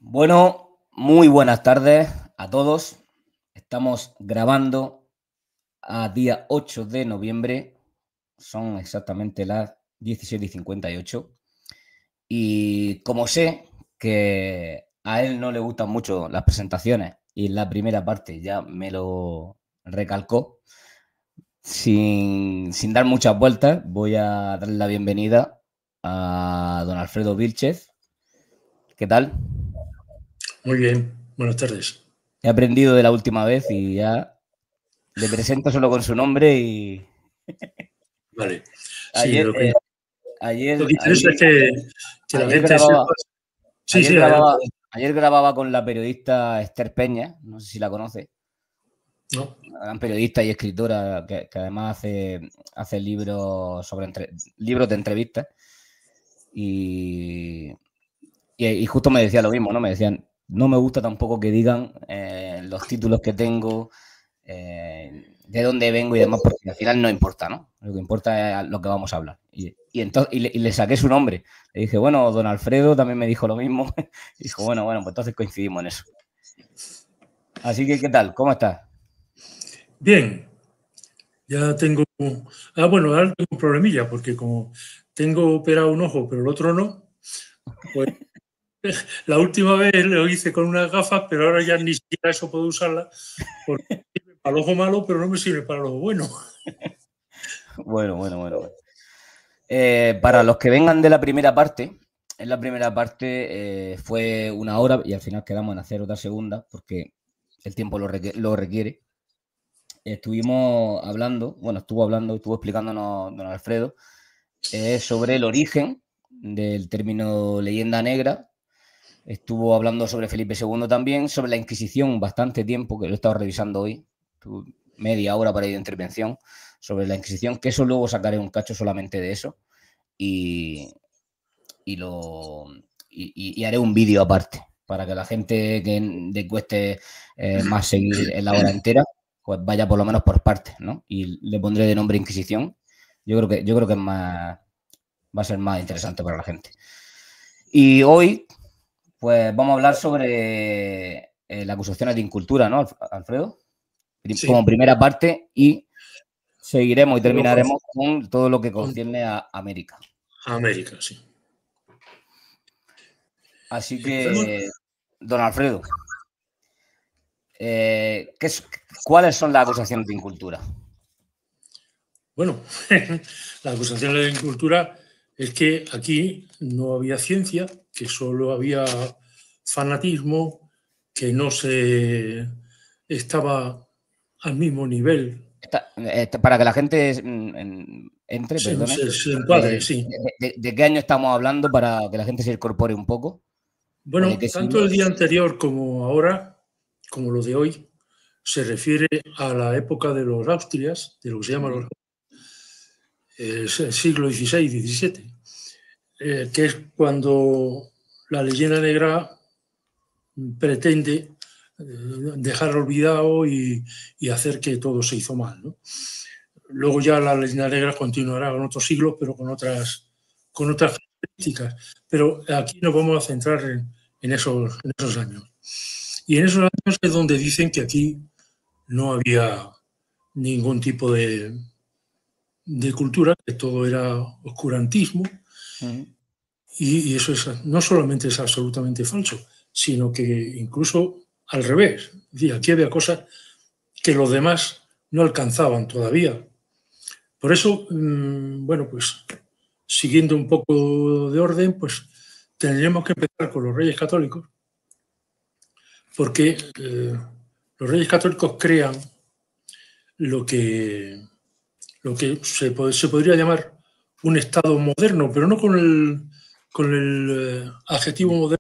Bueno, muy buenas tardes a todos. Estamos grabando a día 8 de noviembre. Son exactamente las 17:58. Y como sé que a él no le gustan mucho las presentaciones y en la primera parte ya me lo recalcó, sin dar muchas vueltas, voy a darle la bienvenida a don Alfredo Vilchez. ¿Qué tal? Muy bien, buenas tardes. He aprendido de la última vez y ya le presento solo con su nombre y Vale. Sí, ayer, lo que, eh, lo que ayer, interesa es ayer, que la ayer gente grababa, sepa. Sí, ayer sí, adelante. grababa, ayer grababa con la periodista Esther Peña, no sé si la conoce, No, una gran periodista y escritora que además hace libros libros de entrevistas y, y justo me decía lo mismo, ¿no? Me decían, no me gusta tampoco que digan los títulos que tengo, de dónde vengo y demás, porque al final no importa, ¿no? Lo que importa es lo que vamos a hablar. Y le saqué su nombre. Le dije, bueno, don Alfredo también me dijo lo mismo. Y dijo, bueno, pues entonces coincidimos en eso. Así que, ¿qué tal? ¿Cómo estás? bien, ya tengo. Bueno, ahora tengo un problemilla, porque como tengo operado un ojo, pero el otro no, pues la última vez lo hice con unas gafas, pero ahora ya ni siquiera eso puedo usarla, porque me sirve para el ojo malo, pero no me sirve para el ojo bueno. Bueno. Para los que vengan de la primera parte, en la primera parte fue una hora y al final quedamos en hacer otra segunda porque el tiempo lo requiere. Estuvo explicándonos don Alfredo sobre el origen del término leyenda negra. Estuvo hablando sobre Felipe II también, sobre la Inquisición, bastante tiempo, que lo he estado revisando hoy, media hora para ir de intervención, sobre la Inquisición, que eso luego sacaré un cacho solamente de eso y, y lo, y haré un vídeo aparte para que la gente que le cueste más seguir en la hora entera, pues vaya por lo menos por partes, ¿no? Y le pondré de nombre Inquisición. Yo creo que va a ser más interesante para la gente. Y hoy, pues vamos a hablar sobre las acusaciones de incultura, ¿no, Alfredo? Como Sí, primera parte y seguiremos y luego terminaremos con todo lo que con concierne a América. América, sí. Así Empecemos. que, don Alfredo, ¿cuáles son las acusaciones de incultura? Bueno, la acusación de la incultura es que aquí no había ciencia, que solo había fanatismo, que no se estaba al mismo nivel. Para que la gente entre, Se, perdone, se encuadre, sí. ¿de qué año estamos hablando para que la gente se incorpore un poco? ¿O de Bueno, qué tanto siglo? el día anterior como ahora, como lo de hoy, se refiere a la época de los Austrias, de lo que se llama Ujú. el siglo XVI, XVII, que es cuando la leyenda negra pretende dejar olvidado y hacer que todo se hizo mal, ¿no? Luego ya la leyenda negra continuará en otros siglos, pero con otras características. Pero aquí nos vamos a centrar en esos años. Y en esos años es donde dicen que aquí no había ningún tipo de cultura, que todo era oscurantismo, Ujú. y eso es, no solamente es absolutamente falso, sino que incluso al revés. Es decir, aquí había cosas que los demás no alcanzaban todavía. Por eso, bueno, pues siguiendo un poco de orden, pues tendríamos que empezar con los Reyes Católicos, porque los Reyes Católicos crean lo que, se podría llamar un Estado moderno, pero no con el adjetivo moderno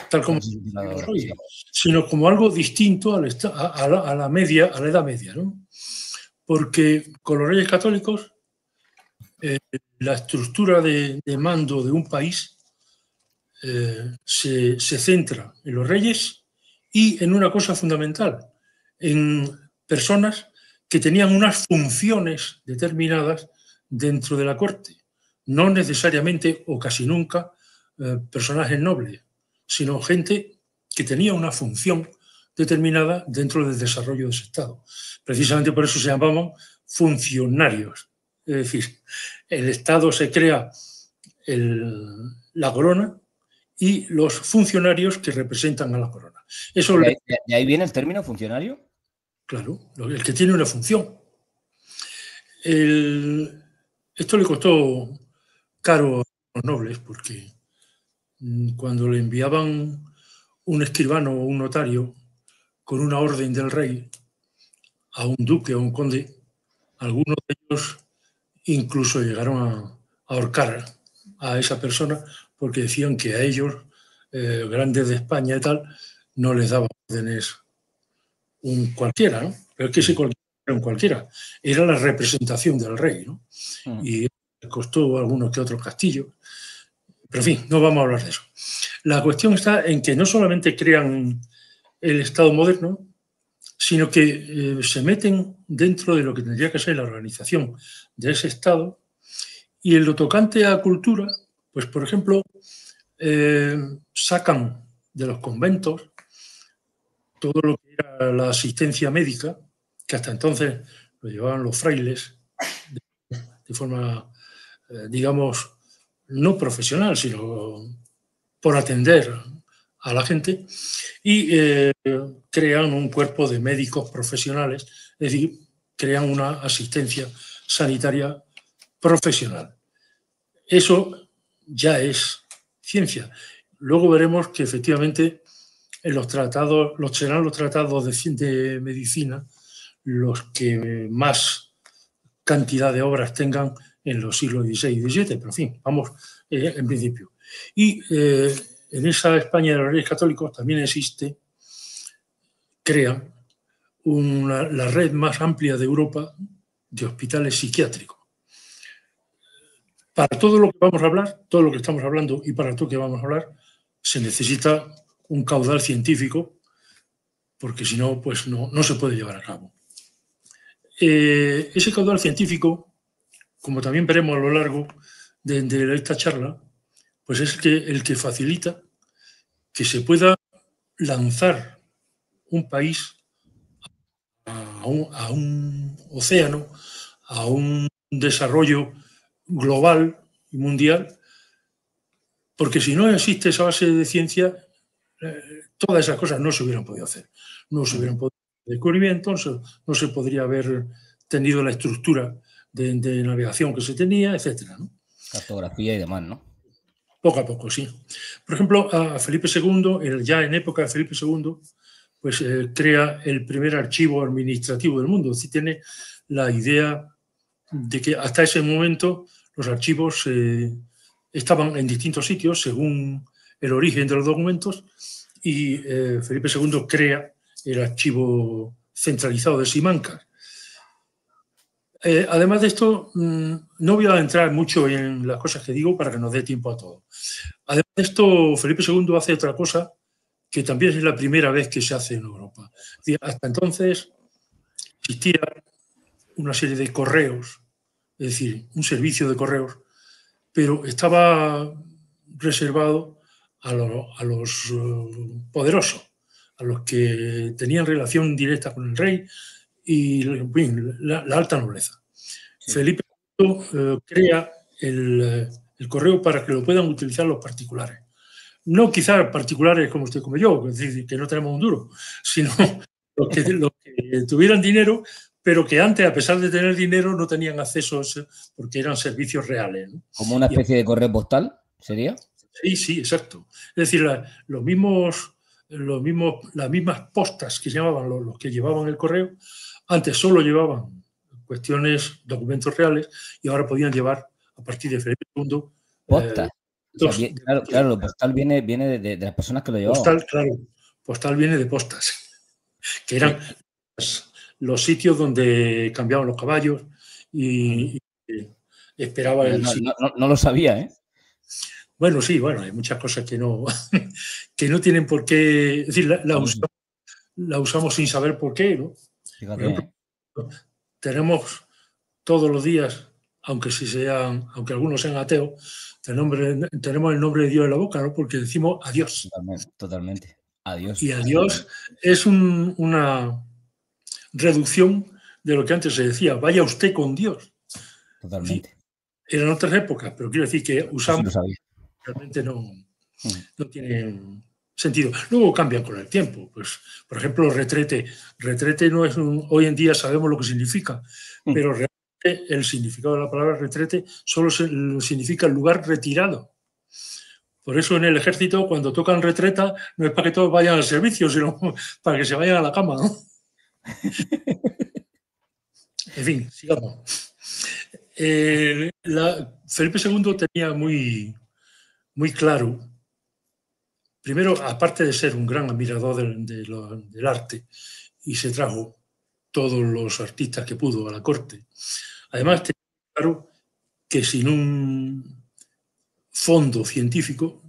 tal Con como el significado, decimos sí. hoy, sino como algo distinto a la media, a la Edad Media, ¿no? Porque con los Reyes Católicos la estructura de mando de un país se centra en los reyes y en una cosa fundamental, en personas que tenían unas funciones determinadas dentro de la corte, no necesariamente o casi nunca personajes nobles, sino gente que tenía una función determinada dentro del desarrollo de ese Estado. Precisamente por eso se llamaban funcionarios. Es decir, el Estado se crea la corona y los funcionarios que representan a la corona. Eso ¿De ahí viene el término funcionario? Claro, el que tiene una función. Esto le costó caro a los nobles porque cuando le enviaban un escribano o un notario con una orden del rey a un duque o un conde, algunos de ellos incluso llegaron a ahorcar a esa persona porque decían que a ellos, grandes de España y tal, no les daban órdenes un cualquiera, ¿no? Pero es que ese cualquiera era un cualquiera, era la representación del rey, ¿no? Y costó algunos que otros castillos. Pero en fin, no vamos a hablar de eso. La cuestión está en que no solamente crean el Estado moderno, sino que se meten dentro de lo que tendría que ser la organización de ese Estado. Y en lo tocante a cultura, pues por ejemplo, sacan de los conventos todo lo que era la asistencia médica, que hasta entonces lo llevaban los frailes de forma, digamos, no profesional, sino por atender a la gente, y crean un cuerpo de médicos profesionales, es decir, crean una asistencia sanitaria profesional. Eso ya es ciencia. Luego veremos que efectivamente en los tratados, serán los tratados de medicina los que más cantidad de obras tengan en los siglos XVI y XVII, pero en fin, vamos en principio. Y en esa España de los Reyes Católicos también crean la red más amplia de Europa de hospitales psiquiátricos. Para todo lo que vamos a hablar, todo lo que estamos hablando y para todo lo que vamos a hablar, se necesita un caudal científico, porque si no, pues no se puede llevar a cabo. Ese caudal científico, como también veremos a lo largo de esta charla, pues es el que facilita que se pueda lanzar un país a un océano, a un desarrollo global y mundial, porque si no existe esa base de ciencia, todas esas cosas no se hubieran podido hacer. No se hubieran podido hacer descubrimientos, no se podría haber tenido la estructura de navegación que se tenía, etcétera, ¿no? Cartografía y demás, ¿no? Poco a poco, sí. Por ejemplo, a Felipe II, ya en época de Felipe II, pues crea el primer archivo administrativo del mundo. Es decir, tiene la idea de que hasta ese momento los archivos estaban en distintos sitios según el origen de los documentos, y Felipe II crea el archivo centralizado de Simancas. Además de esto, no voy a entrar mucho en las cosas que digo para que nos dé tiempo a todo. Además de esto, Felipe II hace otra cosa que también es la primera vez que se hace en Europa. Hasta entonces existía una serie de correos, es decir, un servicio de correos, pero estaba reservado a los poderosos, a los que tenían relación directa con el rey y la alta nobleza. Sí. Felipe crea el correo para que lo puedan utilizar los particulares. No quizás particulares como usted como yo, es decir, que no tenemos un duro, sino los que tuvieran dinero, pero que antes, a pesar de tener dinero, no tenían acceso porque eran servicios reales, ¿no? ¿Como una especie de correo postal sería? Sí, exacto. Es decir, las mismas postas que llamaban los que llevaban el correo, antes solo llevaban documentos reales, y ahora podían llevar, a partir de Felipe II, postas. O sea, claro, lo postal viene de las personas que lo llevaban. Postal viene de postas, que eran los sitios donde cambiaban los caballos y esperaba el sitio. No lo sabía, ¿eh? Bueno, sí, hay muchas cosas que no tienen por qué. Es decir, la usamos sin saber por qué, ¿no? Fíjate, por ejemplo, tenemos todos los días, aunque algunos sean ateos, tenemos el nombre de Dios en la boca, ¿no? Porque decimos adiós. Totalmente. Adiós. Y adiós es una reducción de lo que antes se decía, vaya usted con Dios. Totalmente. Eran otras épocas, pero quiero decir que usamos, Eso lo sabía. realmente no tiene sentido. Luego cambian con el tiempo. Pues, por ejemplo, retrete. Retrete no es hoy en día sabemos lo que significa, pero realmente el significado de la palabra retrete solo significa lugar retirado. Por eso en el ejército, cuando tocan retreta, no es para que todos vayan al servicio, sino para que se vayan a la cama, ¿no? En fin, sigamos. Felipe II tenía muy claro, primero, aparte de ser un gran admirador del arte, y se trajo todos los artistas que pudo a la corte, además tenía claro que sin un fondo científico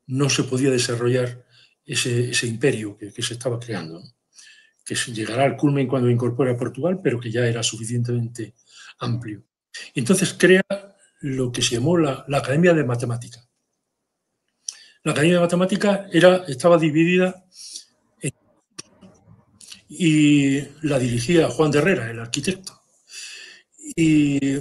no se podía desarrollar ese imperio que se estaba creando, ¿no? Que llegará al culmen cuando incorpore a Portugal, pero que ya era suficientemente amplio. Y entonces crea lo que se llamó la Academia de Matemática. La Academia de Matemática estaba dividida y la dirigía Juan de Herrera, el arquitecto. Y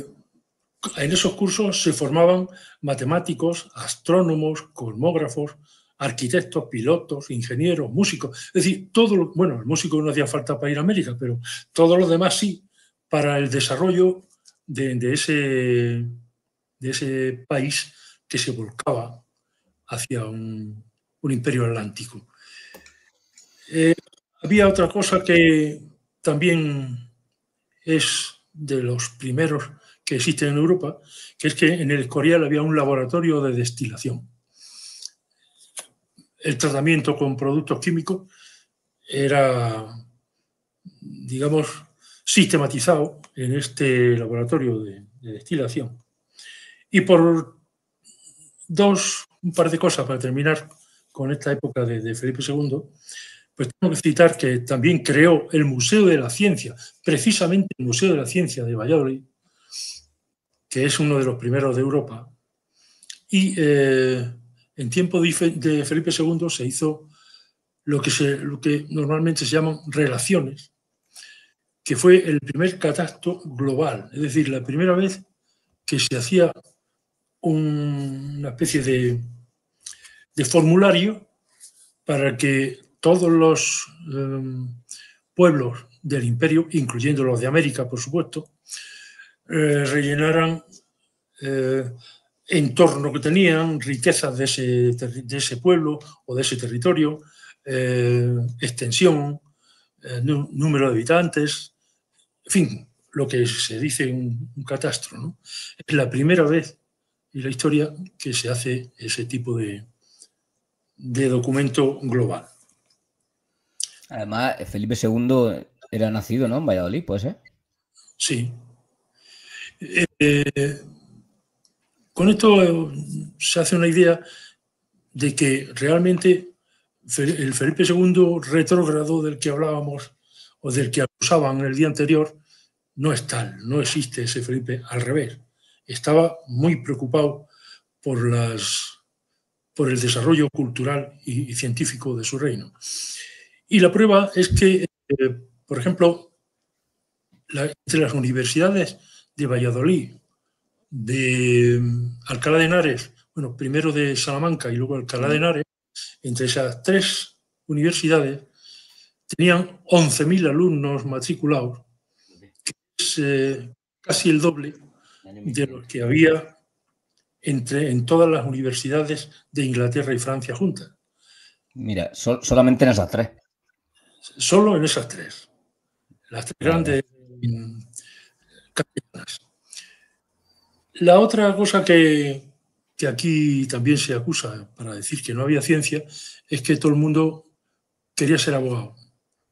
en esos cursos se formaban matemáticos, astrónomos, cosmógrafos, arquitectos, pilotos, ingenieros, músicos. Es decir, bueno, el músico no hacía falta para ir a América, pero todos los demás sí, para el desarrollo de ese país que se volcaba hacia un imperio atlántico. Había otra cosa que también es de los primeros que existen en Europa, que es que en el Escorial había un laboratorio de destilación. El tratamiento con productos químicos era, digamos, sistematizado en este laboratorio de destilación. Y por un par de cosas para terminar con esta época de Felipe II, pues tengo que citar que también creó el Museo de la Ciencia, precisamente el Museo de la Ciencia de Valladolid, que es uno de los primeros de Europa. Y en tiempo de Felipe II se hizo lo que normalmente se llaman relaciones, que fue el primer catastro global, es decir, la primera vez que se hacía una especie de formulario para que todos los pueblos del imperio, incluyendo los de América, por supuesto, rellenaran entorno que tenían, riquezas de ese pueblo o de ese territorio, extensión, número de habitantes, en fin, lo que se dice un catastro, ¿no? Es la primera vez en la historia que se hace ese tipo de documento global. Además, Felipe II era nacido, ¿no? En Valladolid, ¿puede ser? Sí. Con esto se hace una idea de que realmente el Felipe II retrógrado del que hablábamos o del que acusaban el día anterior no es tal, no existe ese Felipe, al revés. Estaba muy preocupado por el desarrollo cultural y científico de su reino. Y la prueba es que, por ejemplo, entre las universidades de Valladolid, de Alcalá de Henares, bueno, primero de Salamanca y luego Alcalá de Henares, entre esas tres universidades tenían 11.000 alumnos matriculados, que es casi el doble de los que había en todas las universidades de Inglaterra y Francia juntas. Mira, solamente en esas tres. Solo en esas tres. Las tres grandes catalanas. La otra cosa que aquí también se acusa para decir que no había ciencia es que todo el mundo quería ser abogado.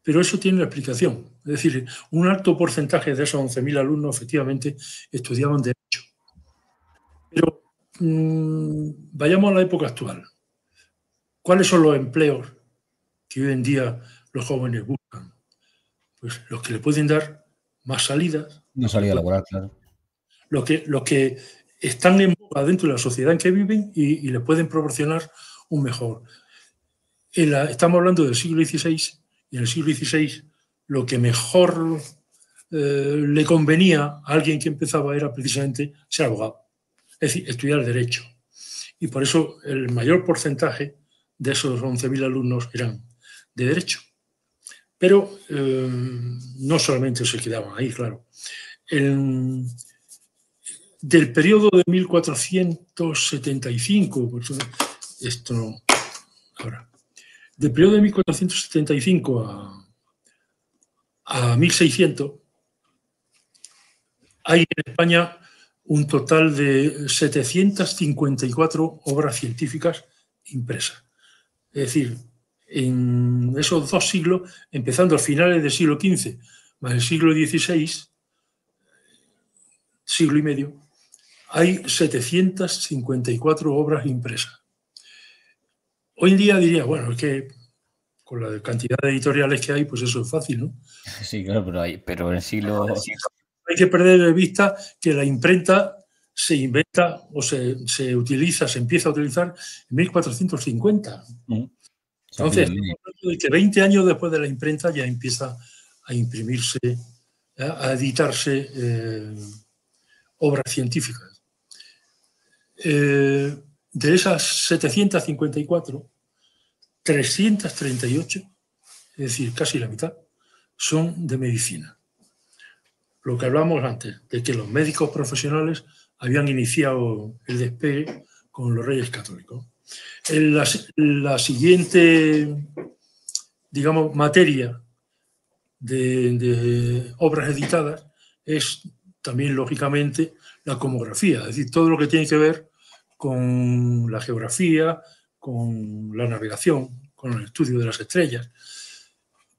Pero eso tiene una explicación. Es decir, un alto porcentaje de esos 11.000 alumnos efectivamente estudiaban Derecho. Pero vayamos a la época actual. ¿Cuáles son los empleos que hoy en día los jóvenes buscan? Pues los que le pueden dar más salidas. No salida laboral, claro. Los que están en boga dentro de la sociedad en que viven y les pueden proporcionar un mejor. Estamos hablando del siglo XVI, y en el siglo XVI lo que mejor le convenía a alguien que empezaba era precisamente ser abogado, es decir, estudiar Derecho. Y por eso el mayor porcentaje de esos 11.000 alumnos eran de Derecho. Pero no solamente se quedaban ahí, claro. Del periodo de 1475, esto no, ahora, del periodo de 1475 a 1600, hay en España un total de 754 obras científicas impresas. Es decir, en esos 2 siglos, empezando a finales del siglo XV más el siglo XVI, siglo y medio, hay 754 obras impresas. Hoy en día diría, bueno, es que con la cantidad de editoriales que hay, pues eso es fácil, ¿no? Sí, claro, pero en el siglo... Hay que perder de vista que la imprenta se inventa o se empieza a utilizar en 1450. Entonces, estamos hablando de que 20 años después de la imprenta ya empieza a imprimirse, a editarse obras científicas. De esas 754, 338, es decir, casi la mitad, son de medicina. Lo que hablamos antes, de que los médicos profesionales habían iniciado el despegue con los Reyes Católicos. La siguiente, digamos, materia de obras editadas es también, lógicamente, la cosmografía, es decir, todo lo que tiene que ver con la geografía, con la navegación, con el estudio de las estrellas,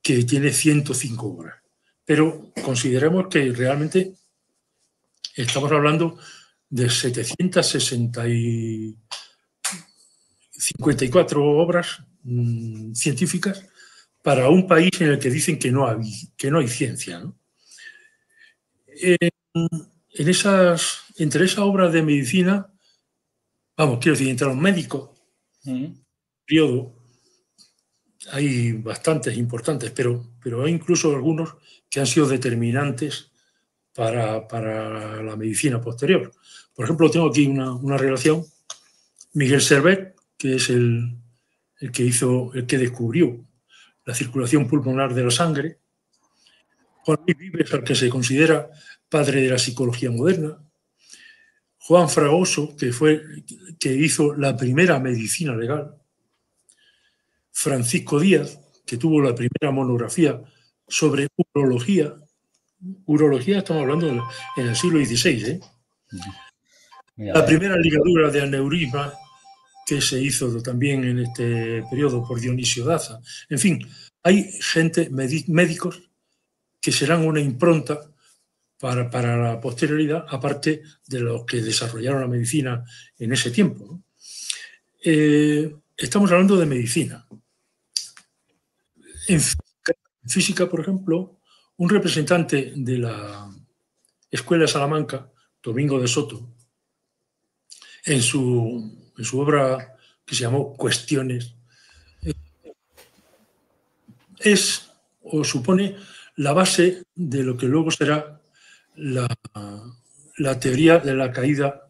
que tiene 105 obras. Pero consideremos que realmente estamos hablando de 754 obras científicas para un país en el que dicen que no hay ciencia, ¿no? Entre esas obras de medicina, vamos, quiero decir, entre los médicos, periodo, hay bastantes importantes, pero hay incluso algunos que han sido determinantes para la medicina posterior. Por ejemplo, tengo aquí una relación. Miguel Servet, que es el que descubrió la circulación pulmonar de la sangre. Juan Luis Vives, al que se considera padre de la psicología moderna. Juan Fragoso, que hizo la primera medicina legal. Francisco Díaz, que tuvo la primera monografía sobre urología. Urología estamos hablando en el siglo XVI. La primera ligadura de aneurisma que se hizo también en este periodo por Dionisio Daza. En fin, hay gente, médicos, que serán una impronta para la posterioridad, aparte de los que desarrollaron la medicina en ese tiempo, ¿no? Estamos hablando de medicina. En física, por ejemplo, un representante de la Escuela de Salamanca, Domingo de Soto, en su obra que se llamó Cuestiones, supone la base de lo que luego será la teoría de la caída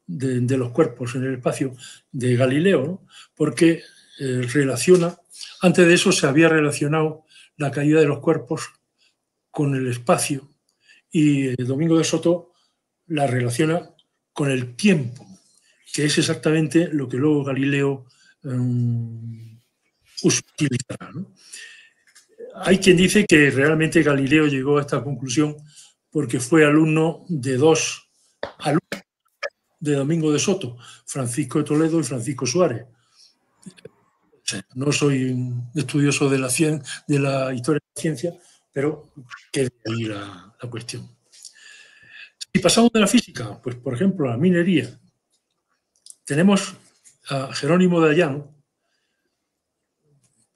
de los cuerpos en el espacio de Galileo, ¿no? Porque relaciona, antes de eso se había relacionado la caída de los cuerpos con el espacio, y Domingo de Soto la relaciona con el tiempo, que es exactamente lo que luego Galileo utilizará, ¿no? Hay quien dice que realmente Galileo llegó a esta conclusión porque fue alumno de 2 alumnos de Domingo de Soto, Francisco de Toledo y Francisco Suárez. No soy un estudioso de la historia de la ciencia, pero queda ahí la cuestión. Si pasamos de la física, pues por ejemplo a la minería, tenemos a Jerónimo de Ayllán,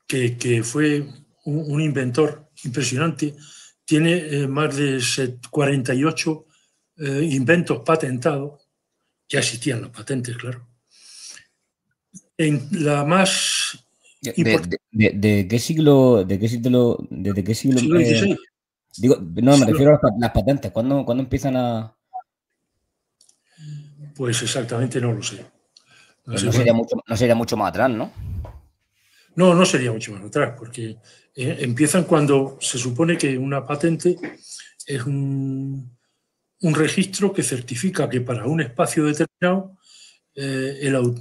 que fue un inventor impresionante, tiene más de 48 inventos patentados, ya existían las patentes, claro. En la más ¿De qué siglo, desde qué siglo? Siglo XVI. Digo, no, me refiero a las patentes. ¿Cuándo empiezan a...? Pues exactamente no lo sé. No sería mucho más atrás, ¿no? No, no sería mucho más atrás, porque empiezan cuando se supone que una patente es un registro que certifica que para un espacio determinado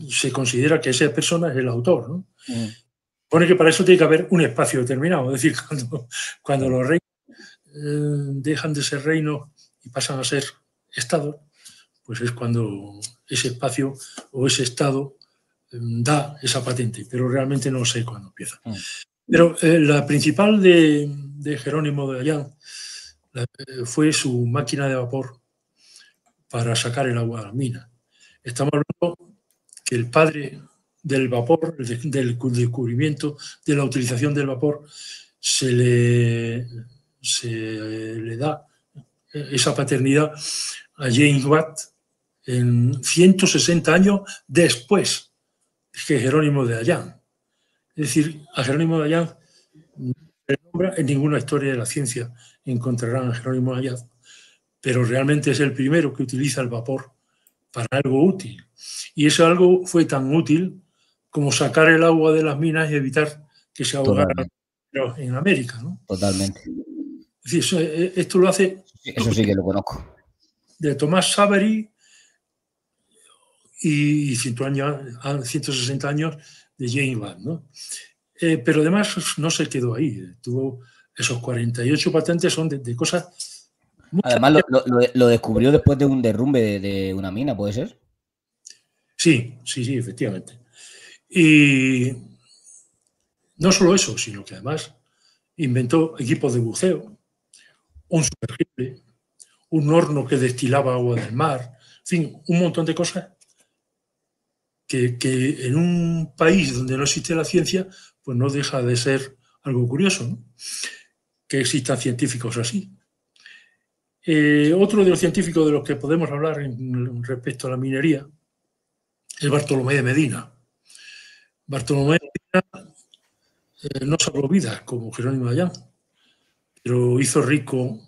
se considera que esa persona es el autor, ¿no? Pone que para eso tiene que haber un espacio determinado. Es decir, cuando los reinos dejan de ser reinos y pasan a ser estados, pues es cuando ese espacio o ese estado da esa patente, pero realmente no sé cuándo empieza. Pero la principal de Jerónimo de Ayán fue su máquina de vapor para sacar el agua de las minas. Estamos hablando que el padre del vapor, del descubrimiento de la utilización del vapor, se le da esa paternidad a James Watt en 160 años después que Jerónimo de Ayán. Es decir, a Jerónimo de Ayán en ninguna historia de la ciencia encontrarán a Jerónimo de Ayán, pero realmente es el primero que utiliza el vapor para algo útil. Y eso algo fue tan útil como sacar el agua de las minas y evitar que se ahogara en América, ¿no? Totalmente. Es decir, esto lo hace... Eso sí que lo conozco. De Thomas Savery y 160 años de James Watt, ¿no? Pero además no se quedó ahí. Tuvo esos 48 patentes, son de cosas... Además, lo descubrió después de un derrumbe de una mina, ¿puede ser? Sí, efectivamente. Y no solo eso, sino que además inventó equipos de buceo, un sumergible, un horno que destilaba agua del mar, en fin, un montón de cosas que en un país donde no existe la ciencia, pues no deja de ser algo curioso, ¿no? Que existan científicos así. Otro de los científicos de los que podemos hablar respecto a la minería es Bartolomé de Medina. Bartolomé de Medina no salvó vidas como Jerónimo de Ayán, pero hizo rico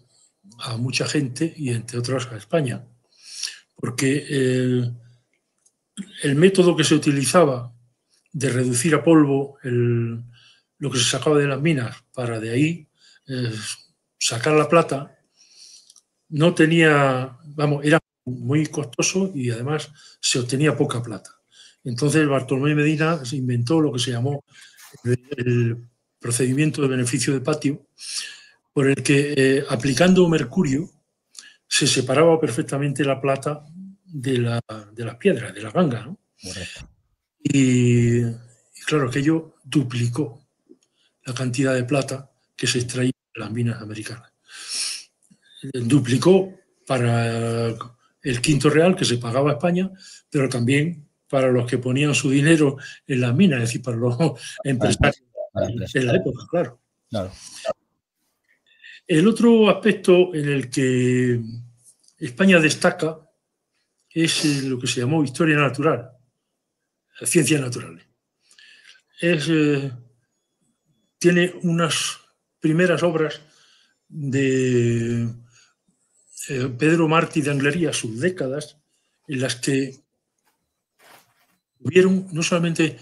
a mucha gente y entre otras a España, porque el método que se utilizaba de reducir a polvo lo que se sacaba de las minas para de ahí sacar la plata no tenía, era muy costoso y además se obtenía poca plata. Entonces Bartolomé Medina se inventó lo que se llamó el procedimiento de beneficio de patio, por el que aplicando mercurio se separaba perfectamente la plata de las piedras, de las gangas, ¿no? Y claro, aquello duplicó la cantidad de plata que se extraía de las minas americanas. Duplicó para el quinto real que se pagaba a España, pero también para los que ponían su dinero en las minas, es decir, para los empresarios de la época, claro. El otro aspecto en el que España destaca es lo que se llamó historia natural, ciencias naturales. Tiene unas primeras obras de Pedro Martí de Anglería, sus décadas, en las que hubieron no solamente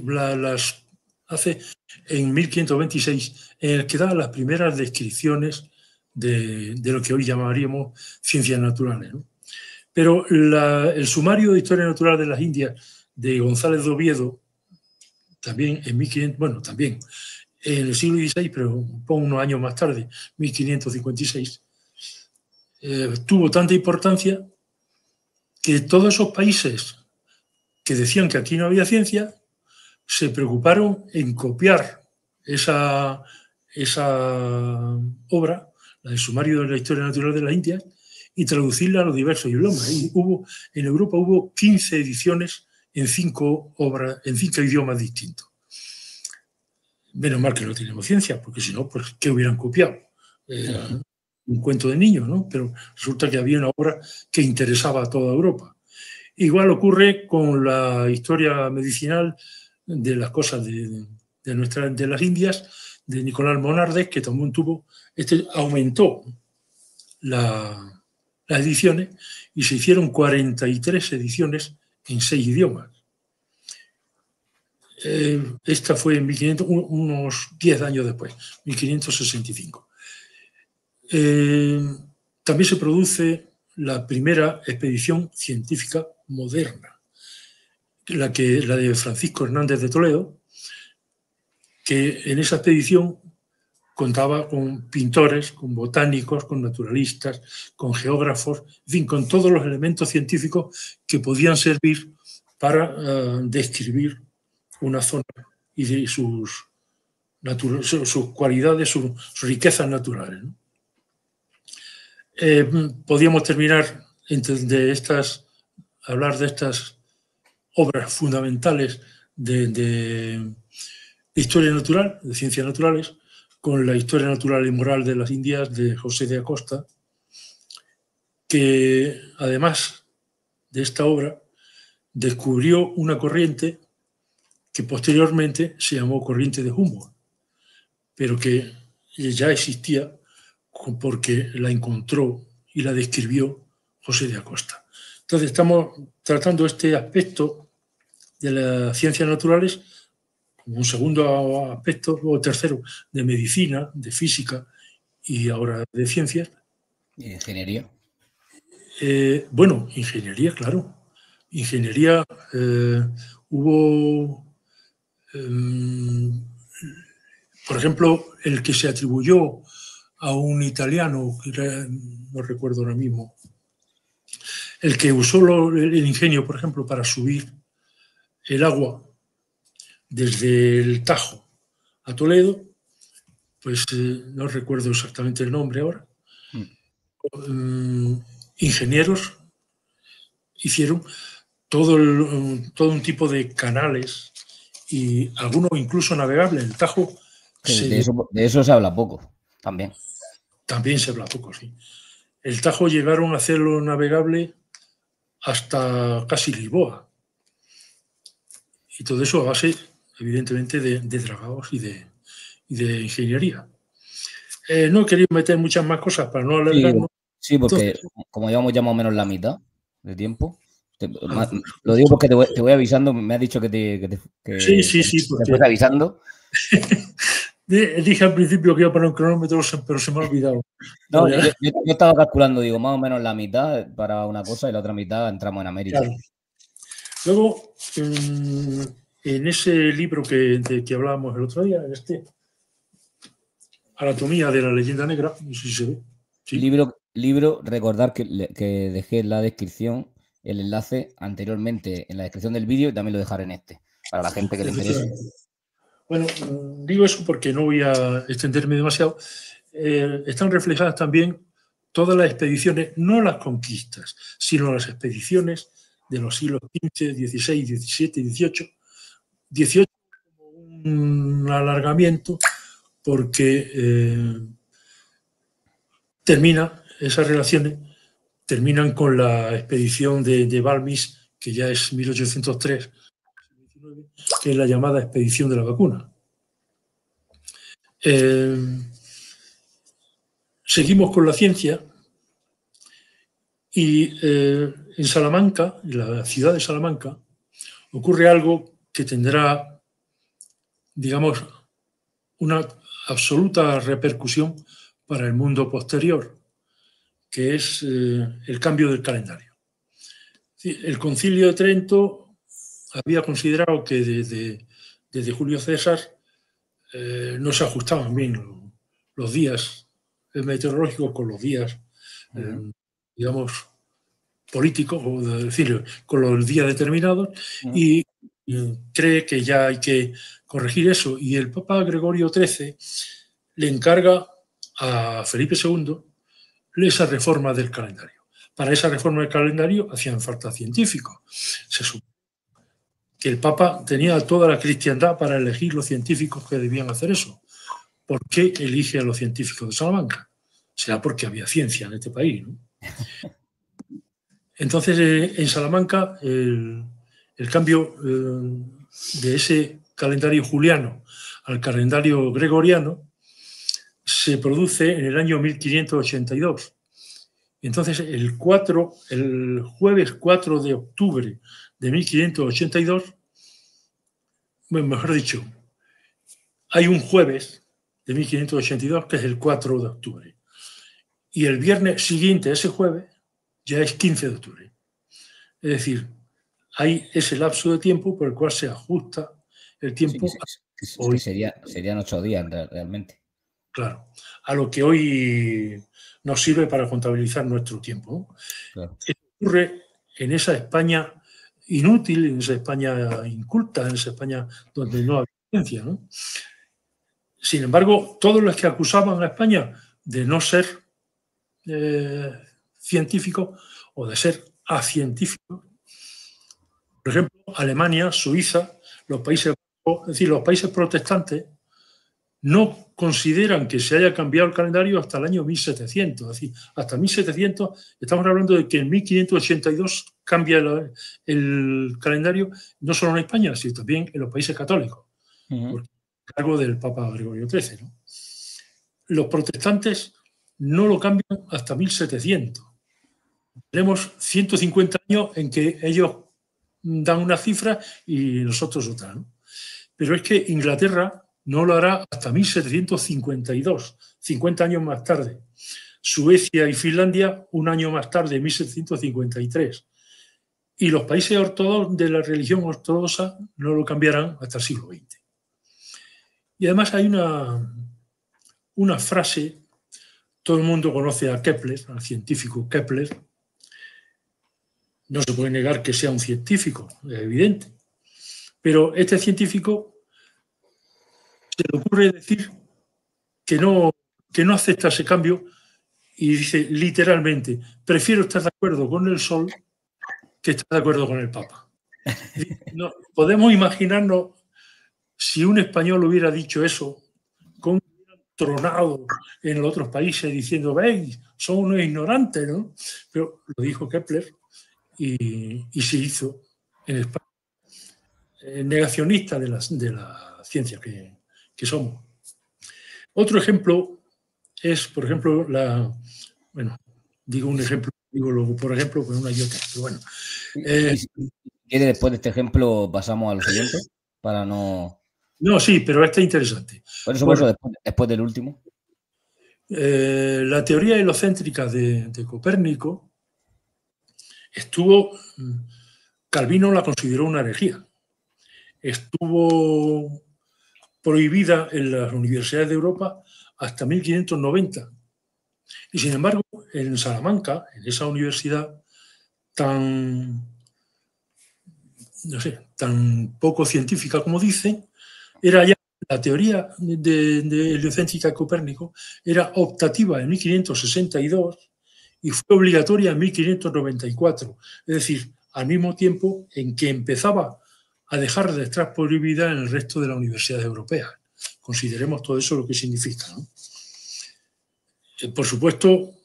las hace en 1526, en el que da las primeras descripciones de lo que hoy llamaríamos ciencias naturales, ¿no? Pero el sumario de historia natural de las Indias de González de Oviedo, también en 1500, también en el siglo XVI, pero unos años más tarde, 1556, tuvo tanta importancia que todos esos países que decían que aquí no había ciencia se preocuparon en copiar esa obra, la del sumario de la historia natural de las Indias, y traducirla a los diversos idiomas. Y en Europa hubo 15 ediciones en 5 idiomas distintos. Menos mal que no tenemos ciencia, porque si no, pues ¿qué hubieran copiado? Un cuento de niños, ¿no? Pero resulta que había una obra que interesaba a toda Europa. Igual ocurre con la historia medicinal de las cosas de las Indias, de Nicolás Monardes, que también aumentó las ediciones y se hicieron 43 ediciones en 6 idiomas. Esta fue en 1500, unos 10 años después, 1565. También se produce la primera expedición científica moderna, la de Francisco Hernández de Toledo, que en esa expedición contaba con pintores, con botánicos, con naturalistas, con geógrafos, en fin, con todos los elementos científicos que podían servir para describir una zona y sus cualidades, sus riquezas naturales, ¿no? Podríamos terminar hablar de estas obras fundamentales de historia natural, de ciencias naturales, con la historia natural y moral de las Indias de José de Acosta, que además de esta obra descubrió una corriente que posteriormente se llamó corriente de Humboldt, pero que ya existía porque la encontró y la describió José de Acosta. Entonces estamos tratando este aspecto de las ciencias naturales como un segundo aspecto, o tercero, de medicina, de física y ahora de ciencias. ¿Y ingeniería? Bueno, ingeniería, claro. Ingeniería, hubo, por ejemplo, el que se atribuyó a un italiano, no recuerdo ahora mismo, el que usó el ingenio, por ejemplo, para subir el agua desde el Tajo a Toledo, pues no recuerdo exactamente el nombre ahora. Ingenieros hicieron todo un tipo de canales y algunos incluso navegables. El Tajo... Sí, de eso se habla poco, también. También se habla poco, sí. El Tajo llegaron a hacerlo navegable hasta casi Lisboa. Y todo eso a base, evidentemente, de dragados y de ingeniería. No he querido meter muchas más cosas para no alargarnos. Sí, porque como llevamos ya más o menos la mitad de tiempo, lo digo porque te voy avisando, me has dicho que te fuese avisando. Dije al principio que iba a poner un cronómetro, pero se me ha olvidado. No, yo estaba calculando, digo, más o menos la mitad para una cosa y la otra mitad entramos en América. Claro. Luego, en ese libro que hablábamos el otro día, Anatomía de la leyenda negra, no sé si se ve. ¿Sí? Libro, recordar que dejé en la descripción el enlace anteriormente en la descripción del vídeo y también lo dejaré en para la gente que le interese. Bueno, digo eso porque no voy a extenderme demasiado. Están reflejadas también todas las expediciones, no las conquistas, sino las expediciones de los siglos XV, XVI, XVII, XVIII. XVIII como un alargamiento porque esas relaciones terminan con la expedición de Balmis, que ya es 1803, que es la llamada expedición de la vacuna. Seguimos con la ciencia y en Salamanca, en la ciudad de Salamanca, ocurre algo que tendrá, digamos, una absoluta repercusión para el mundo posterior, que es el cambio del calendario. El Concilio de Trento había considerado que desde Julio César no se ajustaban bien los días meteorológicos con los días, digamos, políticos, o decir, con los días determinados, y cree que ya hay que corregir eso. Y el Papa Gregorio XIII le encarga a Felipe II esa reforma del calendario. Para esa reforma del calendario hacían falta científicos. Se supone que el Papa tenía toda la cristiandad para elegir los científicos que debían hacer eso. ¿Por qué elige a los científicos de Salamanca? Será porque había ciencia en este país, ¿no? Entonces, en Salamanca, el cambio de ese calendario juliano al calendario gregoriano se produce en el año 1582. Entonces, el jueves 4 de octubre de 1582, bueno, mejor dicho, hay un jueves de 1582 que es el 4 de octubre. Y el viernes siguiente a ese jueves ya es 15 de octubre. Es decir, hay ese lapso de tiempo por el cual se ajusta el tiempo. Sí, que serían 8 días realmente. Claro, a lo que hoy nos sirve para contabilizar nuestro tiempo, ¿no? Claro. Esto ocurre en esa España inútil, en esa España inculta, en esa España donde no hay ciencia, ¿no? Sin embargo, todos los que acusaban a España de no ser científicos o de ser acientíficos, por ejemplo, Alemania, Suiza, los países, es decir, los países protestantes, no consideran que se haya cambiado el calendario hasta el año 1700. Es decir, hasta 1700, estamos hablando de que en 1582 cambia el calendario, no solo en España, sino también en los países católicos, por cargo del Papa Gregorio XIII, ¿no? Los protestantes no lo cambian hasta 1700. Tenemos 150 años en que ellos dan una cifra y nosotros otra, ¿no? Pero es que Inglaterra no lo hará hasta 1752, 50 años más tarde. Suecia y Finlandia un año más tarde, 1753. Y los países ortodoxos de la religión ortodoxa no lo cambiarán hasta el siglo XX. Y además hay una frase, todo el mundo conoce a Kepler, al científico Kepler. No se puede negar que sea un científico, es evidente. Pero este científico se le ocurre decir que no acepta ese cambio y dice literalmente: prefiero estar de acuerdo con el Sol que estar de acuerdo con el Papa. No, podemos imaginarnos si un español hubiera dicho eso, cómo hubieran tronado en los otros países diciendo: veis, son unos ignorantes, ¿no? Pero lo dijo Kepler y se hizo en España. Negacionista de la ciencia que somos. Otro ejemplo es, por ejemplo, digo un ejemplo, digo luego, por ejemplo, con una y otra. Pero bueno. ¿Quiere después de este ejemplo pasamos a los siguientes? Para no... No, sí, pero este es interesante. Por eso después del último. La teoría helocéntrica de Copérnico Calvino la consideró una herejía. Estuvo prohibida en las universidades de Europa hasta 1590. Y sin embargo, en Salamanca, en esa universidad tan poco científica como dicen, era ya la teoría de heliocéntrica de Copérnico era optativa en 1562 y fue obligatoria en 1594. Es decir, al mismo tiempo en que empezaba a dejar de estar prohibida en el resto de las universidades europeas. Consideremos todo eso lo que significa, ¿no? Por supuesto,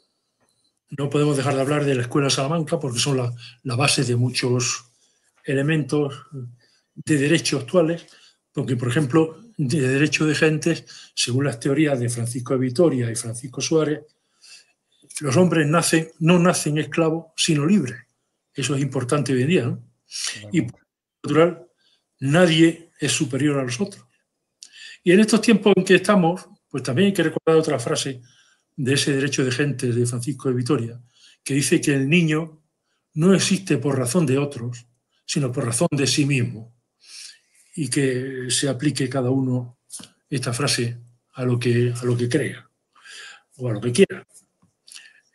no podemos dejar de hablar de la Escuela de Salamanca porque son la base de muchos elementos de derecho actuales, porque, por ejemplo, de derecho de gentes, según las teorías de Francisco de Vitoria y Francisco Suárez, los hombres no nacen esclavos, sino libres. Eso es importante hoy en día, ¿no? Y por natural, nadie es superior a los otros. Y en estos tiempos en que estamos, pues también hay que recordar otra frase de ese derecho de gentes de Francisco de Vitoria, que dice que el niño no existe por razón de otros, sino por razón de sí mismo. Y que se aplique cada uno esta frase a lo que crea o a lo que quiera.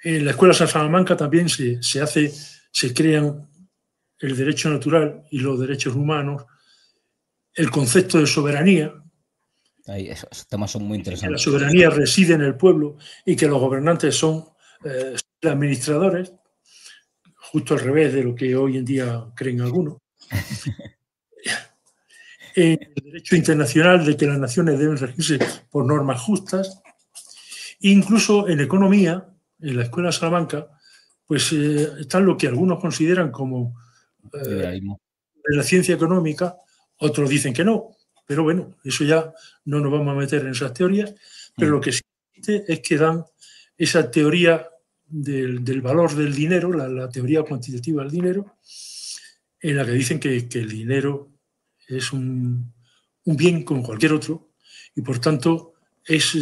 En la Escuela San Salamanca también se crean el derecho natural y los derechos humanos, el concepto de soberanía. Esos temas son muy interesantes. Que la soberanía reside en el pueblo y que los gobernantes son administradores, justo al revés de lo que hoy en día creen algunos. El derecho internacional de que las naciones deben regirse por normas justas. Incluso en economía, en la Escuela de Salamanca, pues está lo que algunos consideran como liberalismo. la ciencia económica, otros dicen que no, pero bueno, eso ya no nos vamos a meter en esas teorías, pero lo que sí es que dan esa teoría del valor del dinero, la teoría cuantitativa del dinero, en la que dicen que el dinero es un bien como cualquier otro y por tanto es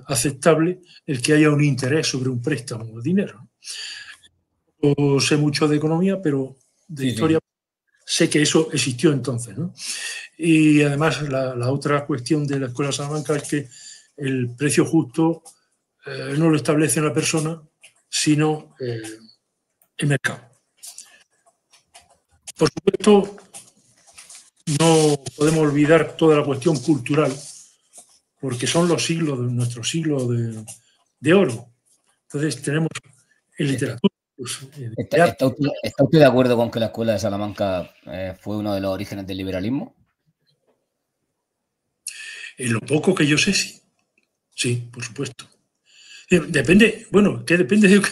aceptable el que haya un interés sobre un préstamo de dinero. No sé mucho de economía, pero de historia sé que eso existió entonces, ¿no? Y además la otra cuestión de la Escuela de Salamanca es que el precio justo no lo establece una persona, sino el mercado. Por supuesto, no podemos olvidar toda la cuestión cultural, porque son los siglos de nuestro siglo de oro. Entonces tenemos en literatura. Pues, ¿Está usted de acuerdo con que la Escuela de Salamanca fue uno de los orígenes del liberalismo? En lo poco que yo sé, sí. Sí, por supuesto. Depende, bueno, que depende de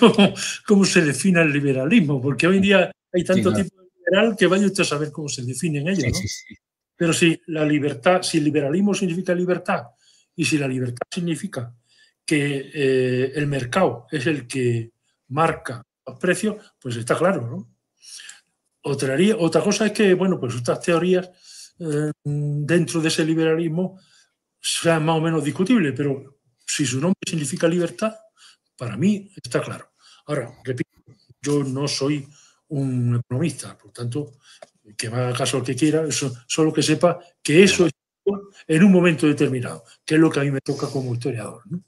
cómo se defina el liberalismo, porque hoy en día hay tanto tipo de liberal que vaya usted a saber cómo se definen ellos, ¿no? Sí. Pero si la libertad, si el liberalismo significa libertad y si la libertad significa que el mercado es el que marca los precios, pues está claro, ¿no? Otra cosa es que, bueno, pues estas teorías dentro de ese liberalismo sean más o menos discutibles, pero si su nombre significa libertad, para mí está claro. Ahora, repito, yo no soy un economista, por tanto, que me haga caso al que quiera, solo que sepa que eso es en un momento determinado, que es lo que a mí me toca como historiador, ¿no?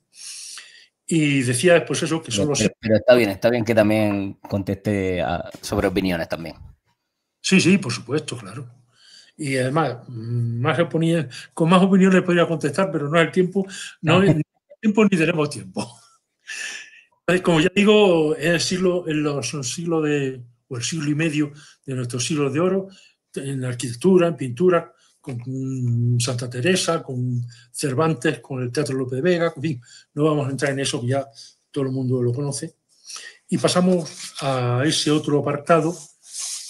Y decía, pues eso, que son los... Pero está bien que también conteste sobre opiniones también. Sí, por supuesto, claro. Y además, con más opiniones podría contestar, pero no es el tiempo, no hay tiempo ni tenemos tiempo. Como ya digo, es el siglo o el siglo y medio de nuestros siglos de oro, en arquitectura, en pintura, con Santa Teresa, con Cervantes, con el Teatro Lope de Vega, en fin, no vamos a entrar en eso, que ya todo el mundo lo conoce. Y pasamos a ese otro apartado,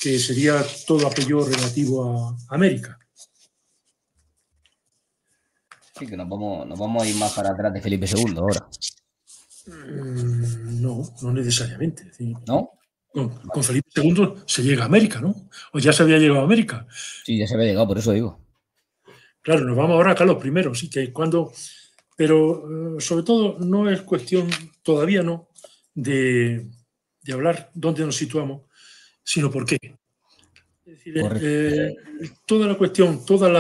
que sería todo aquello relativo a América. Sí, que nos vamos a ir más para atrás de Felipe II ahora. No necesariamente. ¿Sí? ¿No? Con Felipe II se llega a América, ¿no? ¿O ya se había llegado a América? Sí, ya se había llegado, por eso digo. Claro, nos vamos ahora a Carlos I, sí, que cuando... Pero sobre todo no es cuestión, todavía no, de hablar dónde nos situamos, sino por qué. Es decir, toda la cuestión, toda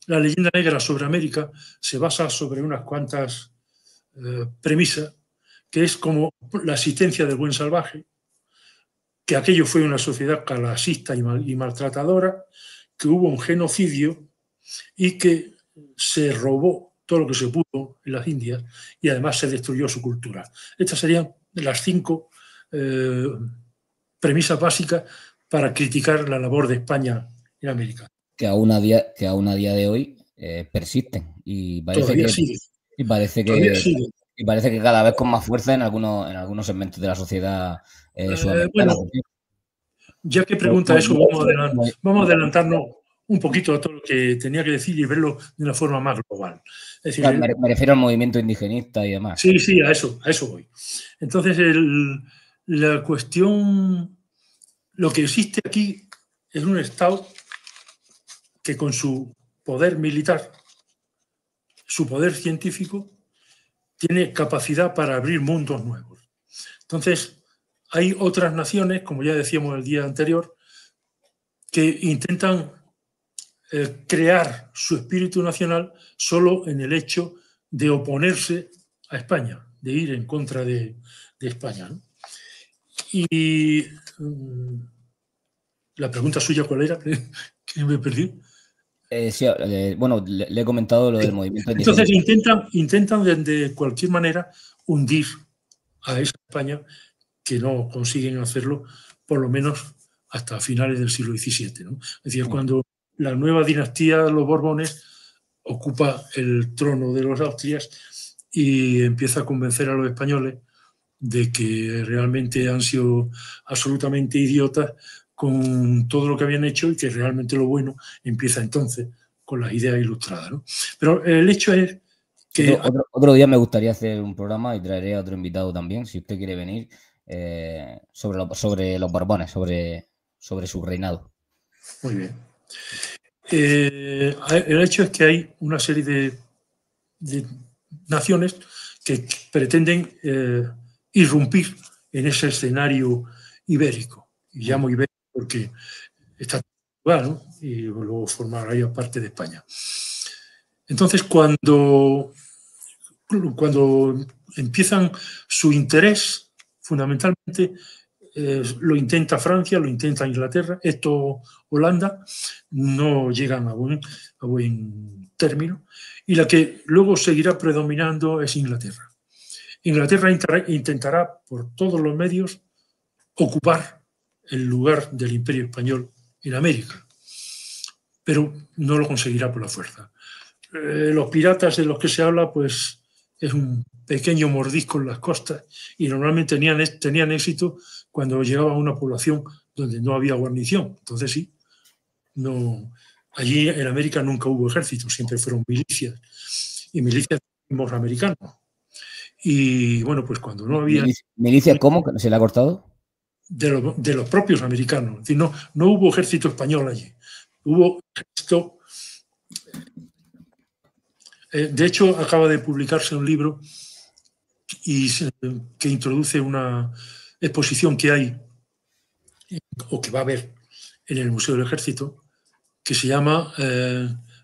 la leyenda negra sobre América se basa sobre unas cuantas premisas, que es como la existencia del buen salvaje, que aquello fue una sociedad clasista y maltratadora, que hubo un genocidio y que se robó todo lo que se pudo en las Indias y además se destruyó su cultura. Estas serían las 5 premisas básicas para criticar la labor de España en América. Que aún a día de hoy persisten y parece que cada vez con más fuerza en algunos segmentos de la sociedad sudamericana. Bueno, ya que pregunta eso, vamos a adelantarnos un poquito a todo lo que tenía que decir y verlo de una forma más global. Es decir, me refiero al movimiento indigenista y demás. Sí, a eso voy. Entonces, la cuestión, lo que existe aquí es un Estado que con su poder militar, su poder científico, tiene capacidad para abrir mundos nuevos. Entonces, hay otras naciones, como ya decíamos el día anterior, que intentan crear su espíritu nacional solo en el hecho de oponerse a España, de ir en contra de España, ¿no? Y la pregunta suya, ¿cuál era? Que me perdí. Sí, bueno, le he comentado lo del movimiento indígena. Entonces intentan de cualquier manera hundir a esa España, que no consiguen hacerlo por lo menos hasta finales del siglo XVII, ¿no? Es decir, cuando la nueva dinastía de los Borbones ocupa el trono de los Austrias y empieza a convencer a los españoles de que realmente han sido absolutamente idiotas con todo lo que habían hecho y que realmente lo bueno empieza entonces con las ideas ilustradas, ¿no? Pero el hecho es que... Otro día me gustaría hacer un programa y traeré a otro invitado también, si usted quiere venir, sobre los Borbones, sobre su reinado. Muy bien. El hecho es que hay una serie de naciones que pretenden irrumpir en ese escenario ibérico. Y llamo ibérico porque está lugar, ¿no? Y luego formaría parte de España. Entonces, cuando empiezan su interés, fundamentalmente lo intenta Francia, lo intenta Inglaterra, esto Holanda, no llegan a buen término, y la que luego seguirá predominando es Inglaterra. Inglaterra intentará por todos los medios ocupar el lugar del Imperio Español en América, pero no lo conseguirá por la fuerza. Los piratas de los que se habla, pues es un pequeño mordisco en las costas y normalmente tenían éxito cuando llegaba a una población donde no había guarnición. Entonces sí, no, allí en América nunca hubo ejército, siempre fueron milicias y milicias americanos. Y bueno, pues cuando no había... ¿Milicias cómo? ¿Se le ha cortado? De los propios americanos. Es decir, no hubo ejército español allí. Hubo ejército... De hecho, acaba de publicarse un libro que introduce una exposición que hay, o que va a haber en el Museo del Ejército, que se llama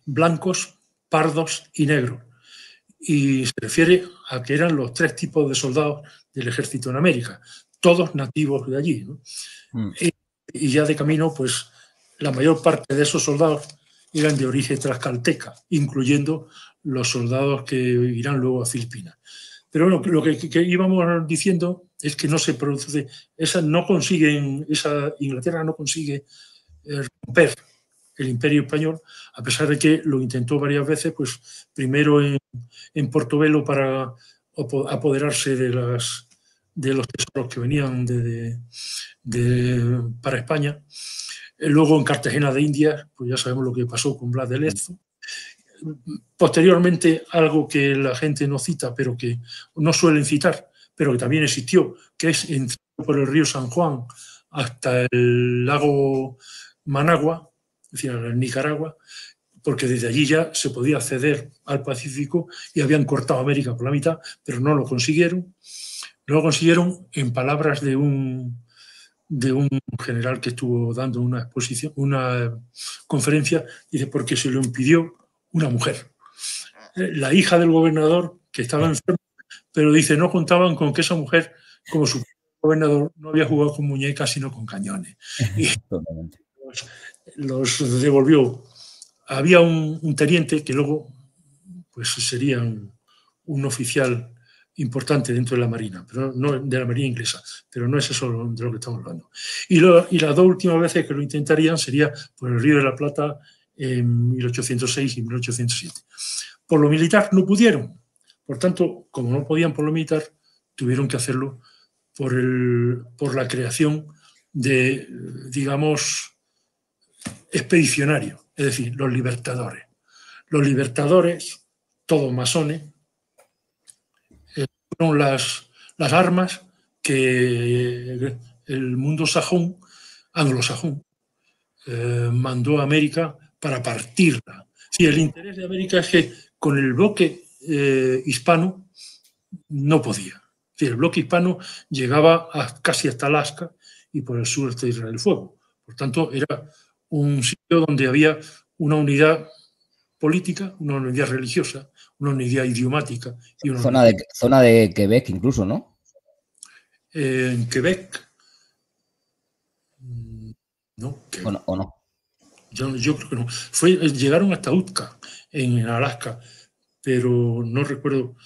Blancos, Pardos y Negros. Y se refiere a que eran los 3 tipos de soldados del ejército en América, todos nativos de allí, ¿no? Y ya de camino, pues la mayor parte de esos soldados eran de origen tlaxcalteca, incluyendo los soldados que irán luego a Filipinas. Pero bueno, lo que íbamos diciendo es que no se produce, Inglaterra no consigue romper el Imperio Español, a pesar de que lo intentó varias veces, pues primero en Portobelo para apoderarse de los tesoros que venían para España. Luego en Cartagena de Indias, pues ya sabemos lo que pasó con Blas de Lezo. Posteriormente, algo que la gente no cita, pero que no suelen citar, pero que también existió, que es entrar por el río San Juan hasta el lago Managua, es decir, en Nicaragua, porque desde allí ya se podía acceder al Pacífico y habían cortado América por la mitad, pero no lo consiguieron. No lo consiguieron, en palabras de un general que estuvo dando una conferencia, dice, porque se lo impidió una mujer. La hija del gobernador, que estaba enferma, pero dice, no contaban con que esa mujer, como su gobernador, no había jugado con muñecas, sino con cañones. Y los devolvió. Había un teniente que luego pues sería un oficial importante dentro de la Marina, pero no de la Marina inglesa, pero no es eso de lo que estamos hablando. Y las 2 últimas veces que lo intentarían sería por el Río de la Plata en 1806 y 1807. Por lo militar no pudieron. Por tanto, como no podían por lo militar, tuvieron que hacerlo por la creación de, digamos, expedicionarios, es decir, los libertadores. Los libertadores, todos masones, fueron las armas que el mundo anglosajón, mandó a América para partirla. Sí, el interés de América es que con el bloque hispano no podía. Sí, el bloque hispano llegaba casi hasta Alaska y por el sur hasta Israel del Fuego. Por tanto, era un sitio donde había una unidad política, una unidad religiosa, una unidad idiomática. Y una zona de Quebec incluso, ¿no? En Quebec, no. ¿O no? Yo creo que no. Llegaron hasta Utka, en Alaska, pero no recuerdo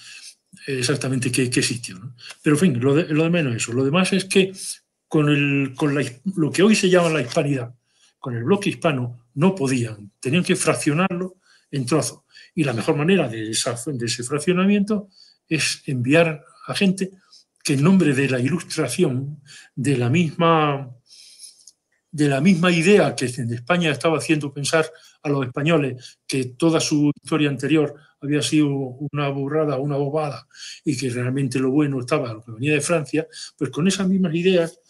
exactamente qué sitio, ¿no? Pero en fin, lo de menos eso. Lo demás es que lo que hoy se llama la hispanidad, con el bloque hispano, no podían. Tenían que fraccionarlo en trozos. Y la mejor manera de ese fraccionamiento es enviar a gente que en nombre de la Ilustración, de la misma idea que en España estaba haciendo pensar a los españoles que toda su historia anterior había sido una burrada, una bobada, y que realmente lo bueno estaba lo que venía de Francia, pues con esas mismas ideas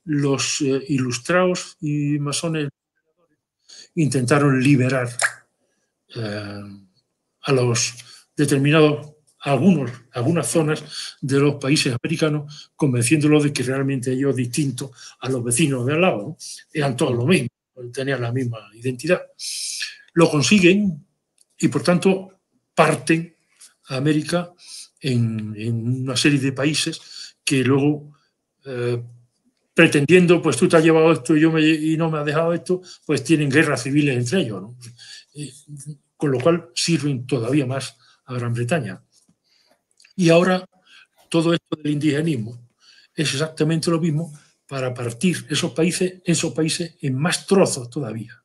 los ilustrados y masones intentaron liberar a los determinados, algunas zonas de los países americanos, convenciéndolos de que realmente ellos, distintos a los vecinos de al lado, ¿no?, eran todos lo mismo, tenían la misma identidad. Lo consiguen y, por tanto, parten a América en una serie de países que luego, pretendiendo, pues tú te has llevado esto y no me has dejado esto, pues tienen guerras civiles entre ellos, ¿no? Con lo cual sirven todavía más a Gran Bretaña. Y ahora todo esto del indigenismo es exactamente lo mismo para partir esos países en más trozos todavía.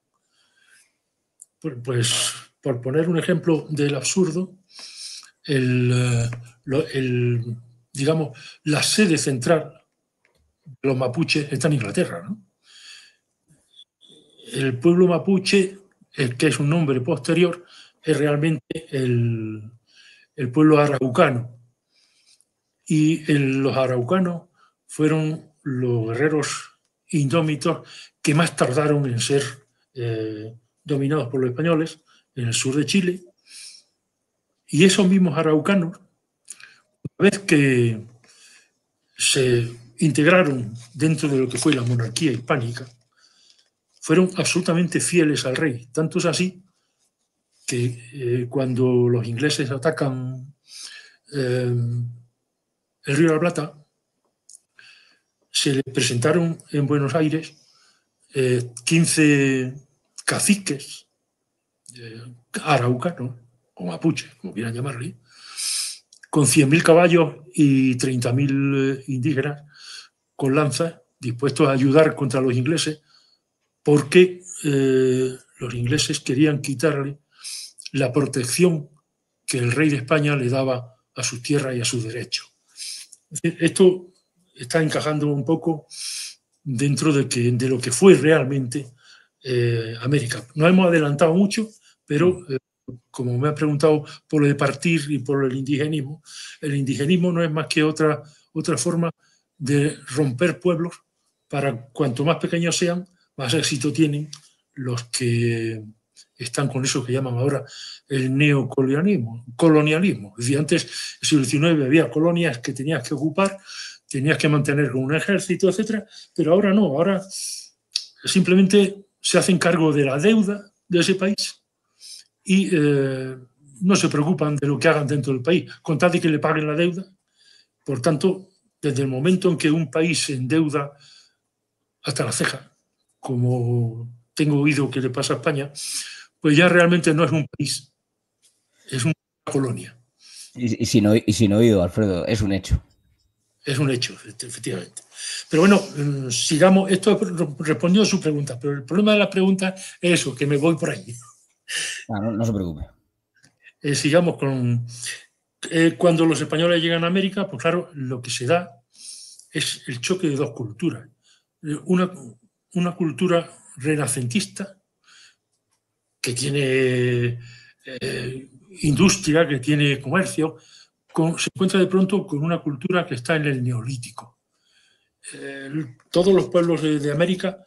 Pues, por poner un ejemplo del absurdo, digamos, la sede central de los mapuches está en Inglaterra, ¿no? El pueblo mapuche, el que es un nombre posterior, es realmente el pueblo araucano. Y los araucanos fueron los guerreros indómitos que más tardaron en ser dominados por los españoles en el sur de Chile. Y esos mismos araucanos, una vez que se integraron dentro de lo que fue la monarquía hispánica, fueron absolutamente fieles al rey. Tanto es así que cuando los ingleses atacan el Río de la Plata, se le presentaron en Buenos Aires 15 caciques araucanos, o mapuches, como quieran llamarle, con 100.000 caballos y 30.000 indígenas con lanzas, dispuestos a ayudar contra los ingleses, porque los ingleses querían quitarle la protección que el rey de España le daba a sus tierras y a sus derechos. Esto está encajando un poco dentro de lo que fue realmente América. Nos hemos adelantado mucho, pero como me ha preguntado por lo de partir y por el indigenismo no es más que otra forma de romper pueblos para cuanto más pequeños sean, más éxito tienen los que están con eso que llaman ahora el neocolonialismo. Es decir, antes, en el siglo XIX, había colonias que tenías que ocupar, tenías que mantener con un ejército, etcétera, pero ahora no, ahora simplemente se hacen cargo de la deuda de ese país y no se preocupan de lo que hagan dentro del país, con tal de que le paguen la deuda. Por tanto, desde el momento en que un país se endeuda hasta la ceja, como tengo oído que le pasa a España, pues ya realmente no es un país, es una colonia. Y sin oído, Alfredo, es un hecho. Es un hecho, efectivamente. Pero bueno, sigamos. Esto respondió a su pregunta, pero el problema de la pregunta es eso, que me voy por ahí. No se preocupe. Sigamos con... cuando los españoles llegan a América, pues claro, lo que se da es el choque de dos culturas. Una cultura renacentista que tiene industria, que tiene comercio, se encuentra de pronto con una cultura que está en el Neolítico. Todos los pueblos de América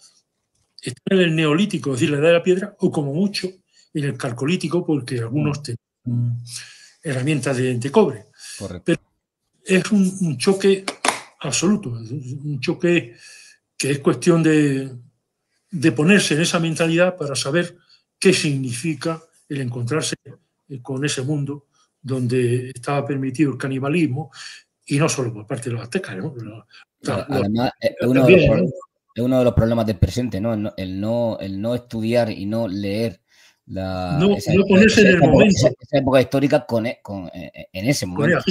están en el Neolítico, es decir, la edad de la piedra, o como mucho en el Calcolítico, porque algunos tienen herramientas de cobre. Correcto. Pero es un choque absoluto, un choque que es cuestión de ponerse en esa mentalidad para saber qué significa el encontrarse con ese mundo donde estaba permitido el canibalismo, y no solo por parte de los aztecas, ¿no? Además, es uno de los problemas del presente, ¿no? El no estudiar y no leer no ponerse en el momento. Esa época histórica en ese momento.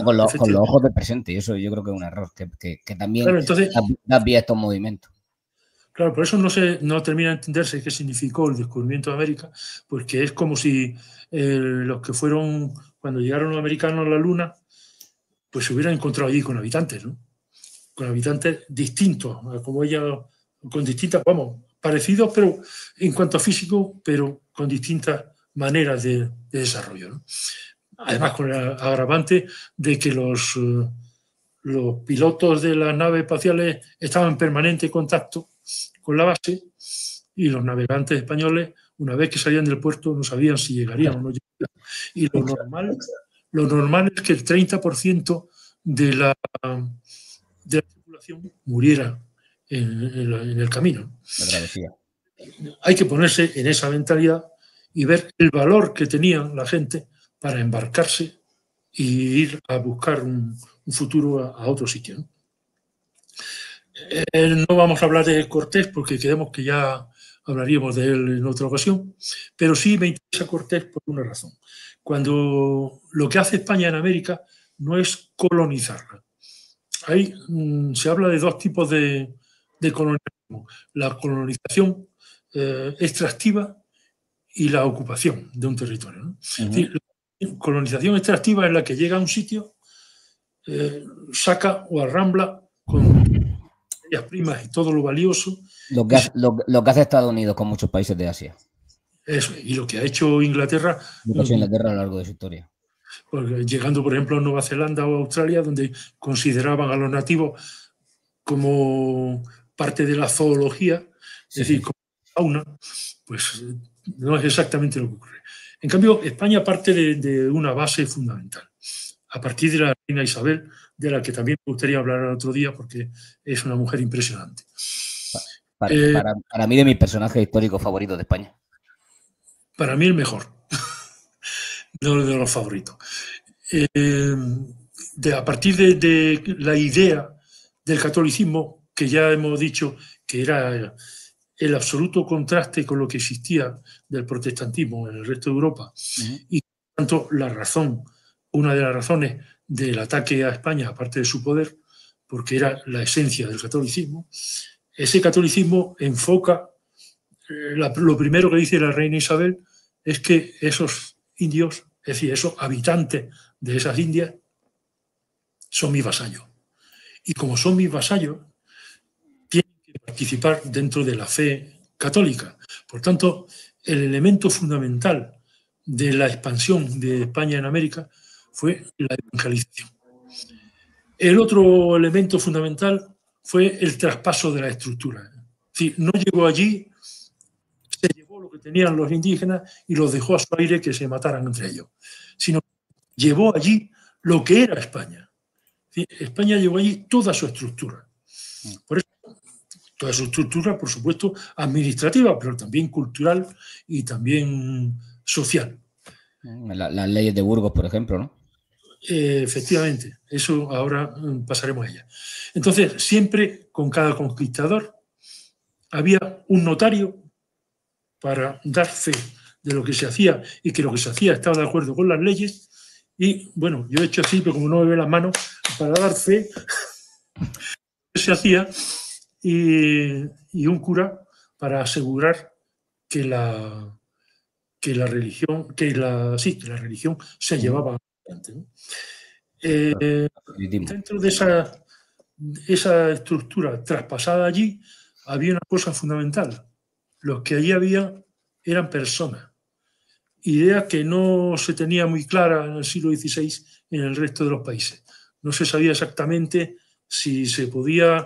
Con los ojos del presente. Y eso yo creo que es un error que también claro, entonces, da pie a estos movimientos. Claro, por eso no termina de entenderse qué significó el descubrimiento de América, porque es como si los que fueron, cuando llegaron los americanos a la Luna, pues se hubieran encontrado allí con habitantes, ¿no? Con habitantes distintos, como ella, con distintas, vamos, parecidos, pero en cuanto a físico, pero con distintas maneras de desarrollo, ¿no? Además, con el agravante de que los pilotos de las naves espaciales estaban en permanente contacto con la base y los navegantes españoles, una vez que salían del puerto, no sabían si llegarían o no llegarían. Y lo normal es que el 30% de la tripulación muriera en el camino. La travesía. Hay que ponerse en esa mentalidad y ver el valor que tenía la gente para embarcarse y ir a buscar un futuro a otro sitio, ¿no? No vamos a hablar de Cortés porque creemos que ya hablaríamos de él en otra ocasión, pero sí me interesa Cortés por una razón. Cuando lo que hace España en América no es colonizarla. Ahí se habla de dos tipos de colonialismo: la colonización extractiva y la ocupación de un territorio, ¿no? Es decir, la colonización extractiva es la que llega a un sitio, saca o arrambla con materias primas y todo lo valioso. Lo que hace Estados Unidos con muchos países de Asia. Eso, y lo que ha hecho Inglaterra. Inglaterra a lo largo de su historia. Llegando, por ejemplo, a Nueva Zelanda o Australia, donde consideraban a los nativos como parte de la zoología, es decir, como fauna, pues no es exactamente lo que ocurre. En cambio, España parte de una base fundamental, a partir de la reina Isabel, de la que también me gustaría hablar el otro día, porque es una mujer impresionante. Para mí, de mis personajes históricos favoritos de España. Para mí el mejor, no de los favoritos. A partir de la idea del catolicismo, que ya hemos dicho que era el absoluto contraste con lo que existía del protestantismo en el resto de Europa, y por tanto una de las razones del ataque a España, aparte de su poder, porque era la esencia del catolicismo, ese catolicismo enfoca, lo primero que dice la reina Isabel es que esos indios, es decir, esos habitantes de esas Indias, son mis vasallos. Y como son mis vasallos, tienen que participar dentro de la fe católica. Por tanto, el elemento fundamental de la expansión de España en América fue la evangelización. El otro elemento fundamental fue el traspaso de la estructura. Es decir, no llegó allí, se llevó lo que tenían los indígenas y los dejó a su aire que se mataran entre ellos, sino llevó allí lo que era España. España llevó allí toda su estructura. Por eso, toda su estructura, por supuesto, administrativa, pero también cultural y también social. Las leyes de Burgos, por ejemplo, ¿no? Efectivamente, eso ahora pasaremos a ella. Entonces, siempre con cada conquistador había un notario para dar fe de lo que se hacía y que lo que se hacía estaba de acuerdo con las leyes. Y bueno, yo he hecho así, pero como no me ve las manos, para dar fe que se hacía, y un cura para asegurar que la religión se llevaba adelante, ¿no? Dentro de esa estructura traspasada allí había una cosa fundamental: los que allí había eran personas, idea que no se tenía muy clara en el siglo XVI en el resto de los países. No se sabía exactamente si se podía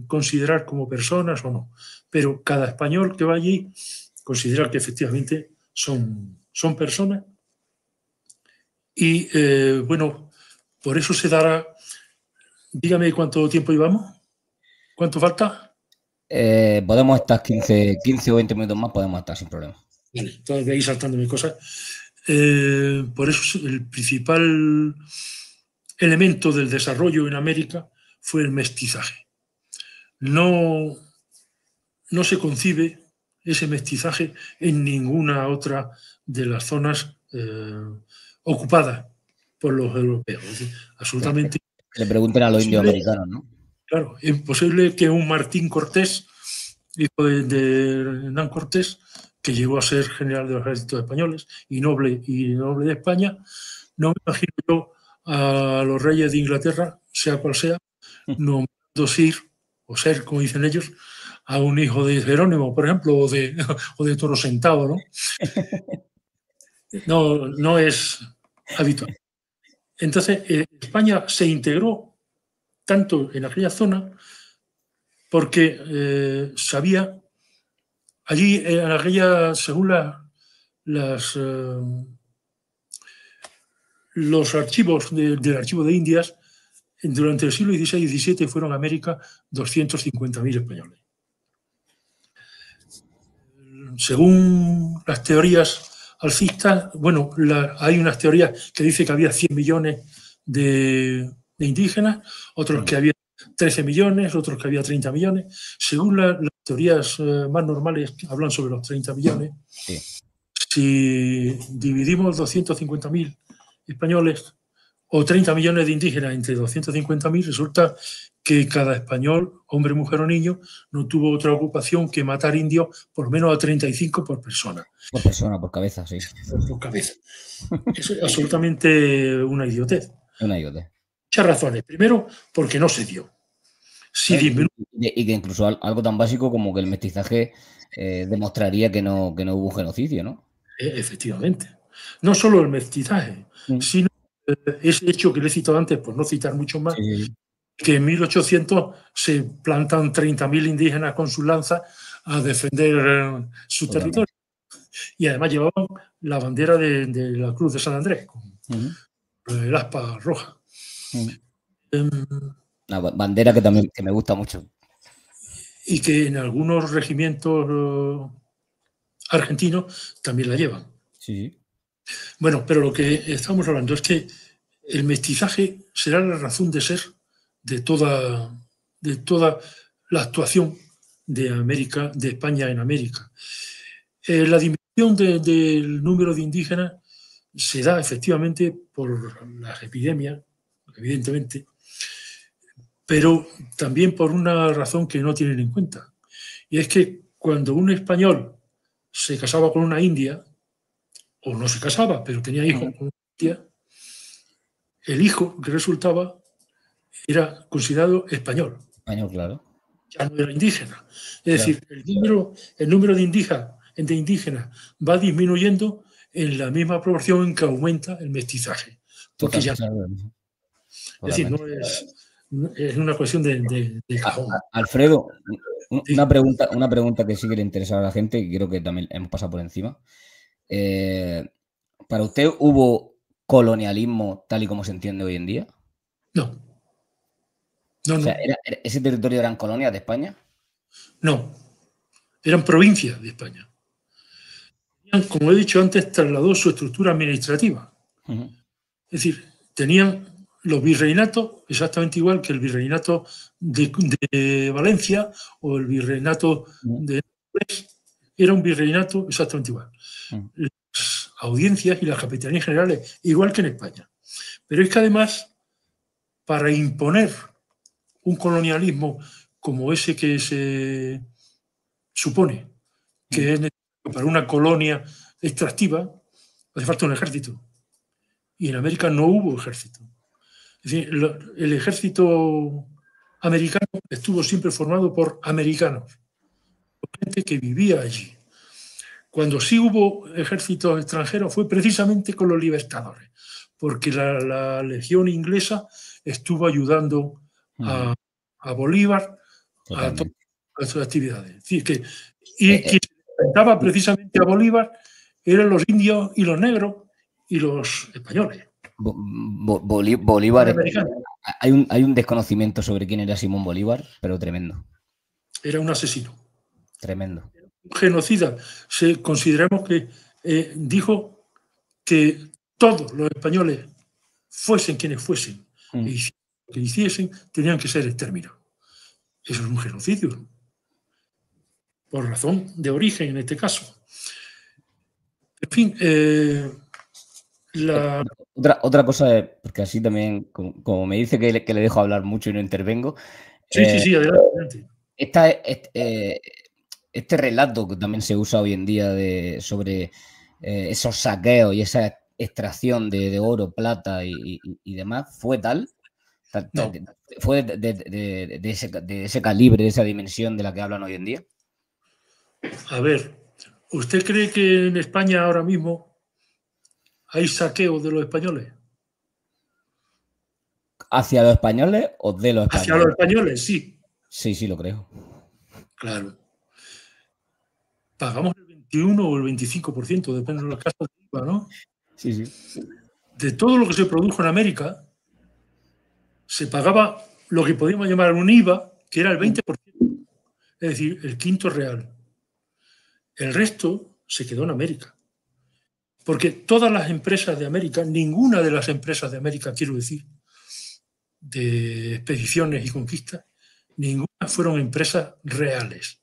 considerar como personas o no, pero cada español que va allí considera que efectivamente son personas. Y bueno, por eso se dará. Dígame cuánto tiempo llevamos. ¿Cuánto falta? Podemos estar 15 o 20 minutos más, podemos estar sin problema. Vale, entonces voy a ir saltándome cosas. Por eso el principal elemento del desarrollo en América fue el mestizaje. No se concibe ese mestizaje en ninguna otra de las zonas ocupadas por los europeos. Es decir, absolutamente. Le pregunten a los indios americanos, ¿no? Claro, es imposible que un Martín Cortés, hijo de Hernán Cortés, que llegó a ser general de los ejércitos españoles y noble de España, no me imagino yo a los reyes de Inglaterra, sea cual sea, nombrando Sir, o ser, como dicen ellos, a un hijo de Jerónimo, por ejemplo, o de Toro Sentado, ¿no? No es habitual. Entonces, España se integró tanto en aquella zona porque sabía, allí en aquella, según los archivos del Archivo de Indias, durante el siglo XVI y XVII fueron a América 250.000 españoles. Según las teorías alcistas, bueno, hay unas teorías que dicen que había 100 millones de indígenas, otros que había 13 millones, otros que había 30 millones. Según las teorías más normales, hablan sobre los 30 millones. Sí. Si dividimos 250.000 españoles o 30 millones de indígenas entre 250.000, resulta que cada español, hombre, mujer o niño, no tuvo otra ocupación que matar indios por lo menos a 35 por persona. Por persona, por cabeza, sí. Por cabeza. Eso es absolutamente una idiotez. Una idiotez. Muchas razones. Primero, porque no se dio. Y que incluso algo tan básico como que el mestizaje demostraría que no hubo un genocidio, ¿no? Efectivamente. No solo el mestizaje, sino ese hecho que le he citado antes, por no citar mucho más, que en 1800 se plantan 30.000 indígenas con sus lanzas a defender su territorio. Y además llevaban la bandera de la Cruz de San Andrés, con el aspa roja. Una bandera que también me gusta mucho. Y que en algunos regimientos argentinos también la llevan. Sí. Bueno, pero lo que estamos hablando es que el mestizaje será la razón de ser de toda la actuación de América, de España en América. La disminución del número de indígenas se da efectivamente por las epidemias, evidentemente, pero también por una razón que no tienen en cuenta. Y es que cuando un español se casaba con una india, o no se casaba, pero tenía hijos con una india, el hijo que resultaba era considerado español. Español, claro. Ya no era indígena. Es decir, el número de indígenas va disminuyendo en la misma proporción en que aumenta el mestizaje. Porque ya es decir, es una cuestión de cajón. Alfredo, una pregunta que sí que le interesa a la gente y creo que también hemos pasado por encima. ¿Para usted hubo colonialismo tal y como se entiende hoy en día? No. O sea, ¿ese territorio eran colonias de España? No, eran provincias de España. Como he dicho antes, trasladó su estructura administrativa. Es decir, tenían los virreinatos exactamente igual que el virreinato de Valencia o el virreinato de Nápoles. Era un virreinato exactamente igual. Las audiencias y las capitanías generales, igual que en España. Pero es que además, para imponer un colonialismo como ese que se supone que es necesario para una colonia extractiva, hace falta un ejército. Y en América no hubo ejército. Es decir, el ejército americano estuvo siempre formado por americanos, por gente que vivía allí. Cuando sí hubo ejércitos extranjeros fue precisamente con los libertadores, porque la legión inglesa estuvo ayudando a Bolívar a todas sus actividades. Es decir, quien se enfrentaba precisamente a Bolívar eran los indios y los negros y los españoles. Bolívar, hay un desconocimiento sobre quién era Simón Bolívar, pero tremendo. Era un asesino. Tremendo. Un genocida. Consideramos que dijo que todos los españoles, fuesen quienes fuesen, que hiciesen, tenían que ser exterminados. Eso es un genocidio. Por razón de origen, en este caso. En fin, otra cosa, porque así también, como me dice que le dejo hablar mucho y no intervengo. Sí, adelante. Este relato que también se usa hoy en día sobre esos saqueos y esa extracción de oro, plata y demás fue tal, No. fue de ese calibre, de esa dimensión de la que hablan hoy en día. A ver, ¿usted cree que en España ahora mismo hay saqueo de los españoles? ¿Hacia los españoles o de los Hacia españoles? los españoles, sí. Sí, sí, lo creo. Claro. Pagamos el 21 o el 25%, depende de los casos de IVA, ¿no? Sí, sí. De todo lo que se produjo en América, se pagaba lo que podíamos llamar un IVA, que era el 20%, es decir, el quinto real. El resto se quedó en América. Porque todas las empresas de América, ninguna de las empresas de América, quiero decir, de expediciones y conquistas, ninguna fueron empresas reales.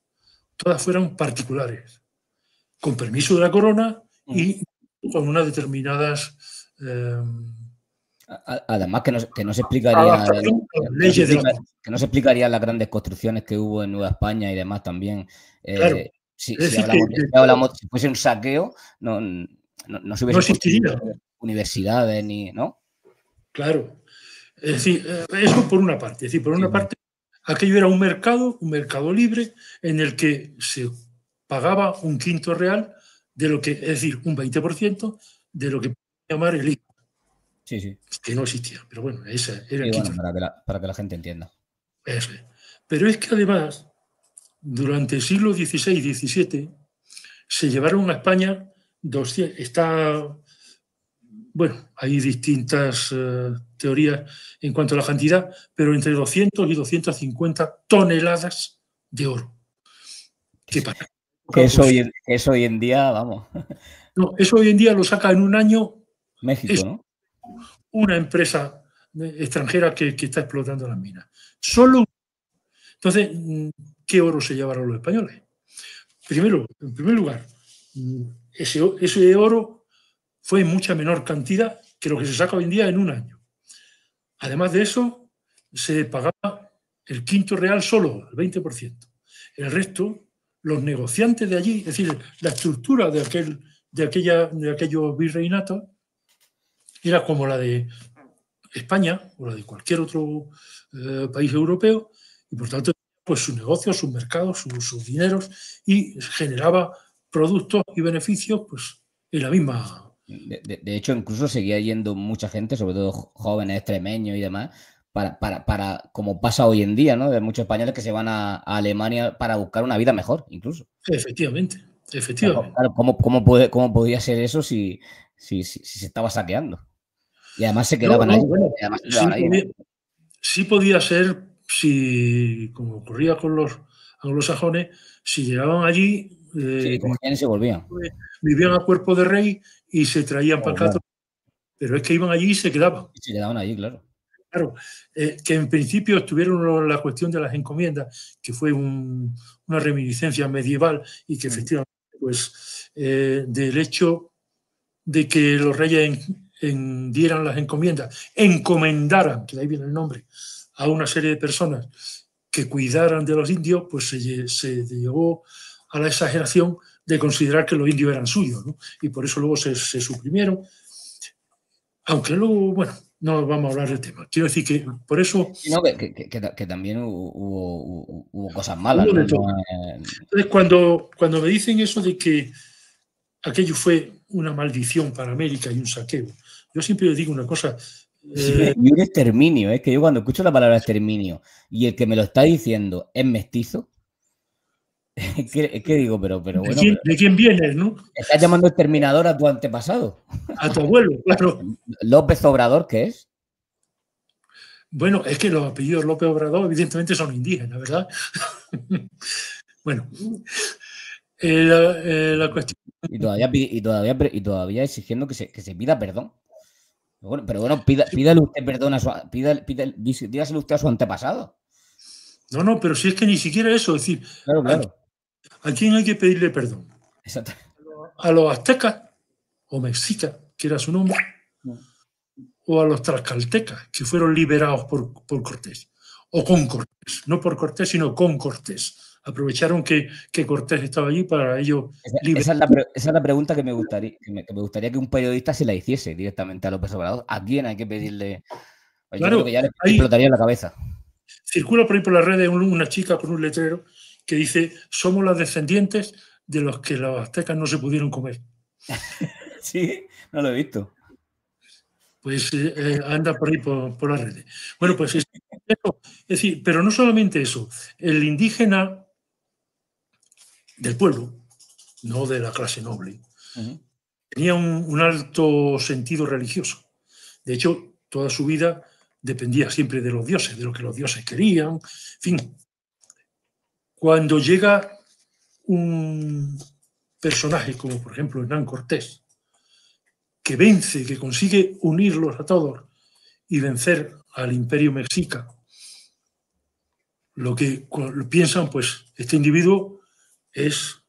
Todas fueron particulares, con permiso de la corona y con unas determinadas además que no se explicaría leyes de la corona. que no se explicarían las grandes construcciones que hubo en Nueva España y demás también. Claro. Si Es decir, si fuese un saqueo, no se hubiesen existiría universidades ni, ¿no? Claro. Es decir, eso por una parte. Es decir, por una parte, aquello era un mercado libre en el que se pagaba un quinto real de lo que, es decir, un 20% de lo que podemos llamar el IVA. Sí, sí. Que no existía, pero bueno, ese era el quinto. Para que la gente entienda. Eso es. Pero es que además, durante el siglo XVI y XVII, se llevaron a España 200, bueno, hay distintas teorías en cuanto a la cantidad, pero entre 200 y 250 toneladas de oro. Eso hoy en día, vamos. No, eso hoy en día lo saca en un año México, ¿no? Una empresa extranjera que está explotando las minas. Solo. Entonces, ¿qué oro se llevaron los españoles? Primero, en primer lugar, ese oro fue en mucha menor cantidad que lo que se saca hoy en día en un año. Además de eso, se pagaba el quinto real solo, el 20%. El resto, los negociantes de allí, es decir, la estructura de aquellos virreinatos era como la de España o la de cualquier otro país europeo, y por tanto, pues sus negocios, sus mercados, sus dineros, y generaba productos y beneficios pues en la misma. De hecho, incluso seguía yendo mucha gente, sobre todo jóvenes extremeños y demás, para como pasa hoy en día, ¿no? De muchos españoles que se van a Alemania para buscar una vida mejor, incluso. Efectivamente. Claro, ¿cómo podía ser eso si se estaba saqueando? Y además se quedaban ahí. Bueno, ¿no? Sí podía ser, si, como ocurría con los anglosajones, si llegaban allí, cogían y se volvían. Vivían a cuerpo de rey y se traían para acá. Claro. Pero es que iban allí y se quedaban. Y se quedaban allí, claro. Claro, que en principio estuvieron la cuestión de las encomiendas, que fue una reminiscencia medieval y que efectivamente, pues, del hecho de que los reyes dieran las encomiendas, encomendaran, que de ahí viene el nombre, a una serie de personas que cuidaran de los indios, pues se llevó a la exageración de considerar que los indios eran suyos, ¿no? Y por eso luego se suprimieron. Aunque luego, bueno, no vamos a hablar del tema. Quiero decir que por eso. No, que también hubo cosas malas, ¿no? Entonces, cuando me dicen eso de que aquello fue una maldición para América y un saqueo, yo siempre les digo una cosa. Y un exterminio, es que yo cuando escucho la palabra exterminio y el que me lo está diciendo es mestizo, es que digo, pero bueno. ¿De quién vienes, no? ¿Estás llamando exterminador a tu antepasado? A tu abuelo, claro. ¿López Obrador qué es? Bueno, es que los apellidos López Obrador evidentemente son indígenas, ¿verdad? Bueno, la cuestión. Y todavía exigiendo que se pida perdón. Pero bueno, pídale usted perdón dígaselo usted a su antepasado. No, pero si es que ni siquiera eso, es decir, claro. ¿A quién hay que pedirle perdón? Exacto. ¿A los aztecas o mexicas, que era su nombre? ¿O a los tlaxcaltecas, que fueron liberados por Cortés? O con Cortés, no por Cortés, sino con Cortés, Aprovecharon que Cortés estaba allí para ellos Esa es la pregunta que me gustaría que un periodista se la hiciese directamente a López Obrador. ¿A quién hay que pedirle? Pues yo creo que ya le explotaría la cabeza. Circula por ahí por las redes una chica con un letrero que dice: somos las descendientes de los que los aztecas no se pudieron comer. Sí, no lo he visto. Pues anda por ahí por las redes. Bueno, pues es decir, pero no solamente eso. El indígena del pueblo, no de la clase noble, tenía un alto sentido religioso. De hecho, toda su vida dependía siempre de los dioses, de lo que los dioses querían. En fin, cuando llega un personaje como, por ejemplo, Hernán Cortés, que vence, que consigue unirlos a todos y vencer al imperio mexica, lo que piensan, pues, este individuo es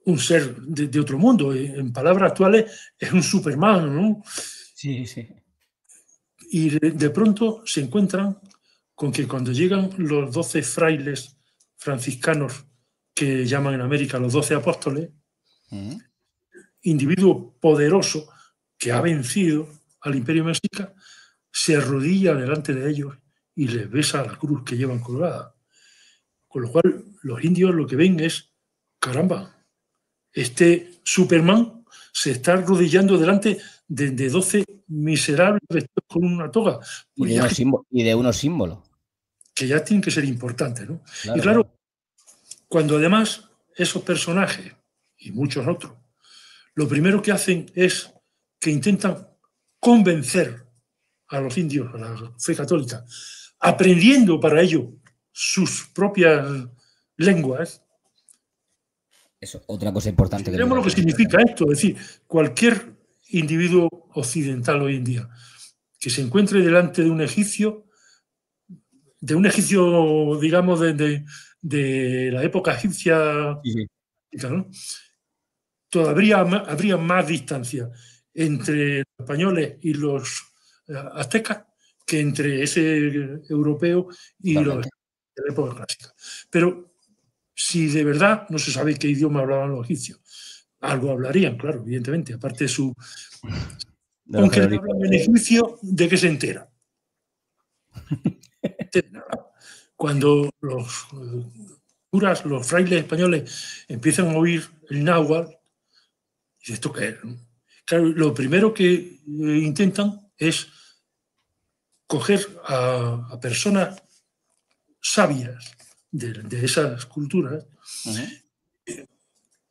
un ser de otro mundo. En palabras actuales, es un Superman, ¿no? Sí, sí. Y de pronto se encuentran con que cuando llegan los 12 frailes franciscanos que llaman en América los 12 apóstoles, individuo poderoso que ha vencido al imperio mexica, se arrodilla delante de ellos y les besa la cruz que llevan colgada. Con lo cual, los indios lo que ven es: caramba, este Superman se está arrodillando delante de 12 miserables vestidos con una toga. Pues y de unos símbolos. Que ya tienen que ser importantes, ¿no? Claro, y claro, claro, cuando además esos personajes y muchos otros, lo primero que hacen es que intentan convencer a los indios, a la fe católica, aprendiendo para ello sus propias lenguas. Eso, otra cosa importante. Veremos lo que significa esto. Es decir, cualquier individuo occidental hoy en día que se encuentre delante de un egipcio, digamos, de la época egipcia, ¿no? Todavía habría más distancia entre los españoles y los aztecas que entre ese europeo y los de la época clásica. Pero si de verdad no se sabe qué idioma hablaban los egipcios, algo hablarían, claro, evidentemente, aparte de su... Aunque le hablan en egipcio, ¿de qué se entera? Cuando los curas, los frailes españoles empiezan a oír el náhuatl, ¿y esto qué es? Claro, lo primero que intentan es coger a personas sabias de esas culturas,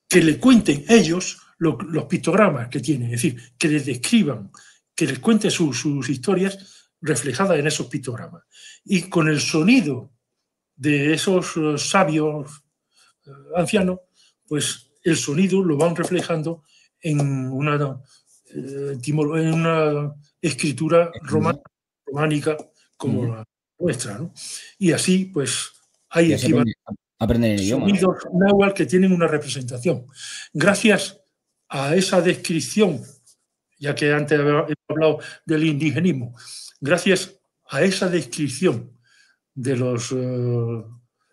que le cuenten ellos los pictogramas que tienen, es decir, que les describan, que les cuenten sus historias reflejadas en esos pictogramas. Y con el sonido de esos sabios ancianos, pues el sonido lo van reflejando en una escritura románica como la nuestra, ¿no? Y así, pues, hay aprender el idioma, sonidos náhuatl que tienen una representación. Gracias a esa descripción, ya que antes hemos hablado del indigenismo, gracias a esa descripción de los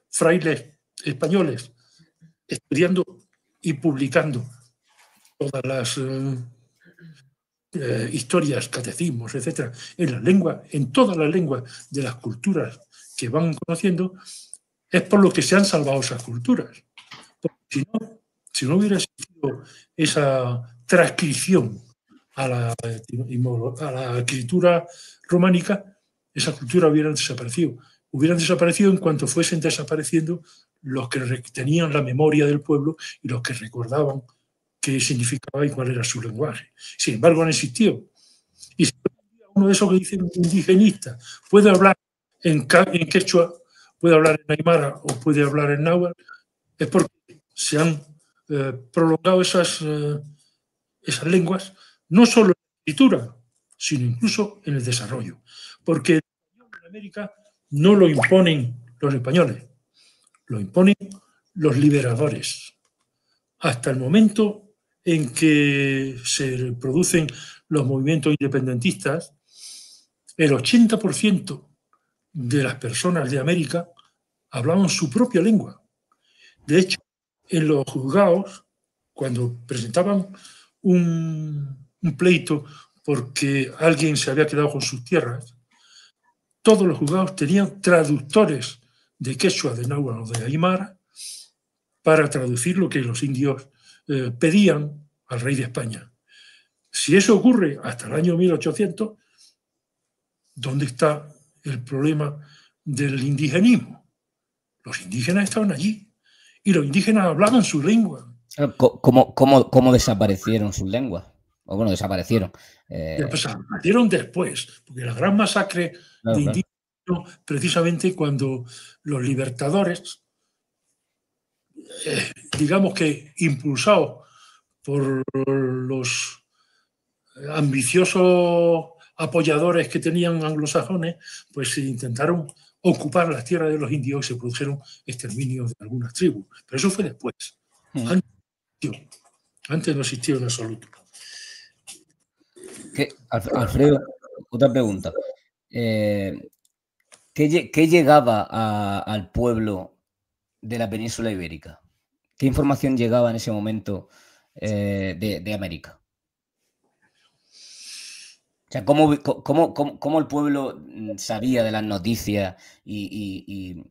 frailes españoles estudiando y publicando todas las historias, catecismos, etcétera, en las lenguas, en todas las lenguas de las culturas que van conociendo, es por lo que se han salvado esas culturas. Porque si no hubiera existido esa transcripción a la escritura románica, esas culturas hubieran desaparecido. Hubieran desaparecido en cuanto fuesen desapareciendo los que tenían la memoria del pueblo y los que recordaban qué significaba y cuál era su lenguaje. Sin embargo, han existido. Y si uno de esos que dicen indigenista puede hablar en quechua, puede hablar en aymara o puede hablar en náhuatl, es porque se han prolongado esas lenguas, no solo en la escritura, sino incluso en el desarrollo. Porque en América no lo imponen los españoles, lo imponen los liberadores. Hasta el momento en que se producen los movimientos independentistas, el 80% de las personas de América hablaban su propia lengua. De hecho, en los juzgados, cuando presentaban un pleito porque alguien se había quedado con sus tierras, todos los juzgados tenían traductores de quechua, de náhuatl o de aymara para traducir lo que los indios pedían al rey de España. Si eso ocurre hasta el año 1800, ¿dónde está el problema del indigenismo? Los indígenas estaban allí y los indígenas hablaban su lengua. ¿Cómo desaparecieron sus lenguas? O bueno, desaparecieron. Desaparecieron después, porque la gran masacre de indígenas, precisamente cuando los libertadores, digamos que impulsados por los ambiciosos apoyadores que tenían anglosajones, pues intentaron ocupar las tierras de los indios y se produjeron exterminios de algunas tribus. Pero eso fue después. Antes no existió en absoluto. Alfredo, otra pregunta. ¿Qué llegaba al pueblo de la península ibérica? ¿Qué información llegaba en ese momento de América? O sea, ¿cómo el pueblo sabía de las noticias y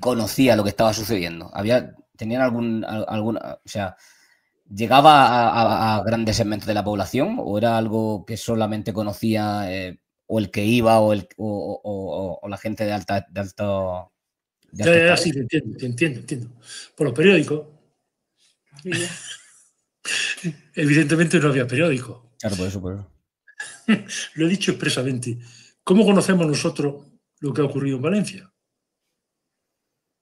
conocía lo que estaba sucediendo? ¿Tenían alguna, o sea, llegaba a grandes segmentos de la población o era algo que solamente conocía o el que iba o la gente de alta sí, te entiendo. Por los periódicos. Evidentemente no había periódicos. Claro, por eso. Lo he dicho expresamente. ¿Cómo conocemos nosotros lo que ha ocurrido en Valencia?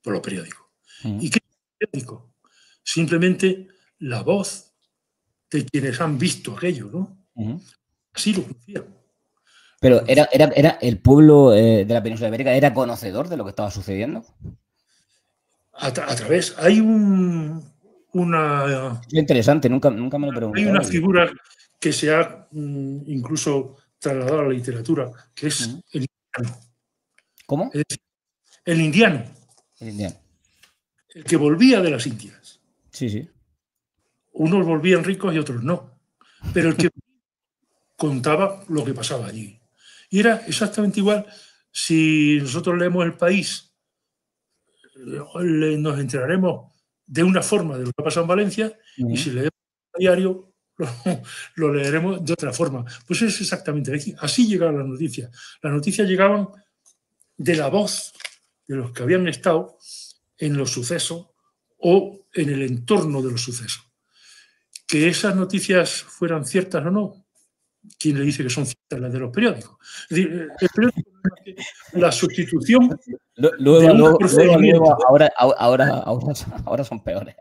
Por los periódicos. ¿Y qué es el periódico? Simplemente la voz de quienes han visto aquello, ¿no? Así lo conocían. Pero era el pueblo de la península ibérica, ¿era conocedor de lo que estaba sucediendo? A través, hay una... Es interesante, nunca me lo he preguntado. Hay una figura que se ha incluso trasladado a la literatura, que es el indiano. ¿Cómo? Es decir, el indiano. El indiano. El que volvía de las Indias. Sí. Unos volvían ricos y otros no. Pero el que contaba lo que pasaba allí. Y era exactamente igual. Si nosotros leemos El País, nos enteraremos de una forma de lo que ha pasado en Valencia, y si leemos el diario, lo leeremos de otra forma. Pues es exactamente así llegaban las noticias. Las noticias llegaban de la voz de los que habían estado en los sucesos o en el entorno de los sucesos. Que esas noticias fueran ciertas o no, ¿quién le dice que son ciertas las de los periódicos? Es decir, el periódico es la sustitución luego, ahora son peores.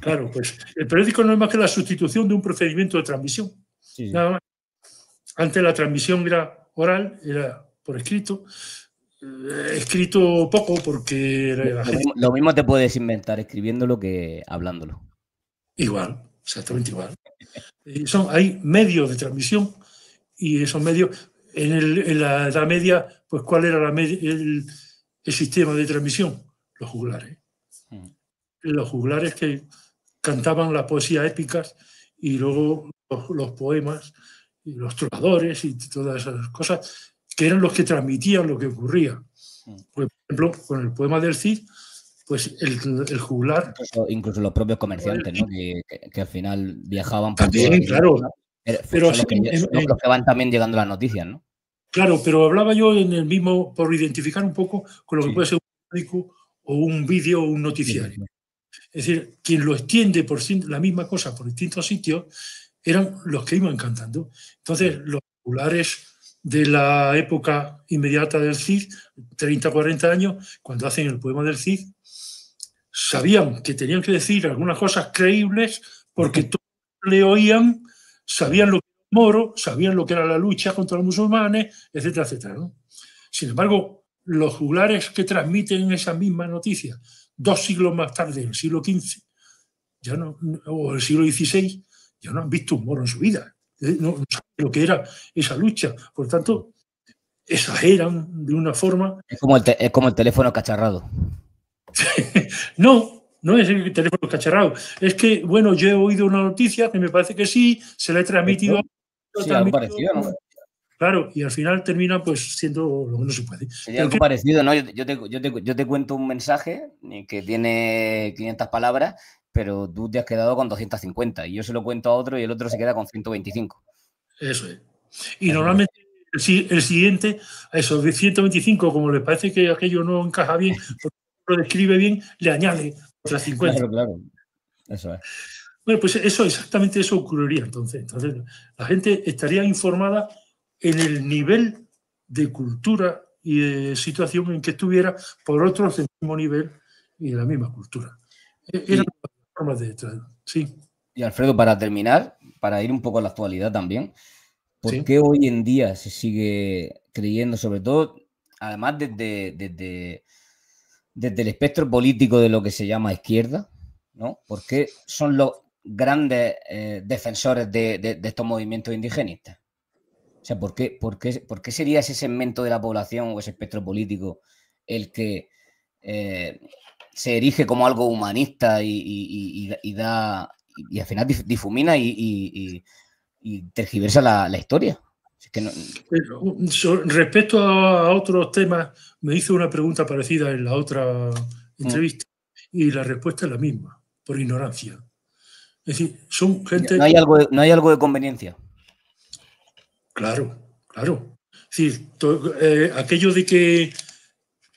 Claro, pues el periódico no es más que la sustitución de un procedimiento de transmisión. Sí. Nada más. Antes la transmisión era oral, era por escrito. Escrito poco porque... Lo mismo te puedes inventar escribiéndolo que hablándolo. Igual, exactamente igual. Hay medios de transmisión y esos medios, en la Edad Media, pues ¿cuál era el sistema de transmisión? Los juglares. Los juglares que cantaban las poesías épicas y luego los poemas y los trovadores y todas esas cosas que eran los que transmitían lo que ocurría. Por ejemplo, con el poema del Cid, pues el juglar... Incluso los propios comerciantes, ¿no? que al final viajaban por también, claro. Pero los que van también llegando las noticias, ¿no? Claro, pero hablaba yo en el mismo, por identificar un poco con lo que puede ser un periódico o un vídeo o un noticiario. Sí. Es decir, quien lo extiende por la misma cosa por distintos sitios eran los que iban cantando. Entonces, los populares de la época inmediata del Cid, 30, 40 años, cuando hacen el poema del Cid, sabían que tenían que decir algunas cosas creíbles porque todos le oían, sabían lo que era el moro, sabían lo que era la lucha contra los musulmanes, etcétera, etcétera, ¿no? Sin embargo, los juglares que transmiten esas mismas noticias 2 siglos más tarde, en el siglo XV, ya no, o el siglo XVI, ya no han visto un moro en su vida. No saben lo que era esa lucha. Por tanto, exageran de una forma... Es como el teléfono cacharrado. No, no es el teléfono cacharrado. Es que, bueno, yo he oído una noticia que me parece que sí, se la he transmitido. Sí, algo parecido, ¿no? Claro, y al final termina pues siendo lo que no se puede. Sería algo parecido, ¿no? Yo te cuento un mensaje que tiene 500 palabras, pero tú te has quedado con 250 y yo se lo cuento a otro y el otro se queda con 125. Eso es. Y normalmente el siguiente, a esos 125, como le parece que aquello no encaja bien, porque lo describe bien, le añade otras 50. Claro, claro. Eso es. Bueno, pues exactamente eso ocurriría entonces. Entonces, la gente estaría informada en el nivel de cultura y de situación en que estuviera por otros del mismo nivel y de la misma cultura. Eran formas de traer. Sí. Y Alfredo, para terminar, para ir un poco a la actualidad también, ¿por Sí. qué hoy en día se sigue creyendo, sobre todo, además desde el espectro político de lo que se llama izquierda, ¿no? ¿Por qué son los grandes defensores de estos movimientos indigenistas? O sea, ¿por qué sería ese segmento de la población o ese espectro político el que se erige como algo humanista y al final difumina y tergiversa la historia? Es que no... Respecto a otros temas, me hizo una pregunta parecida en la otra entrevista y la respuesta es la misma, por ignorancia. Es decir, son gente... No hay algo de conveniencia. Claro, claro. Es decir, aquello de que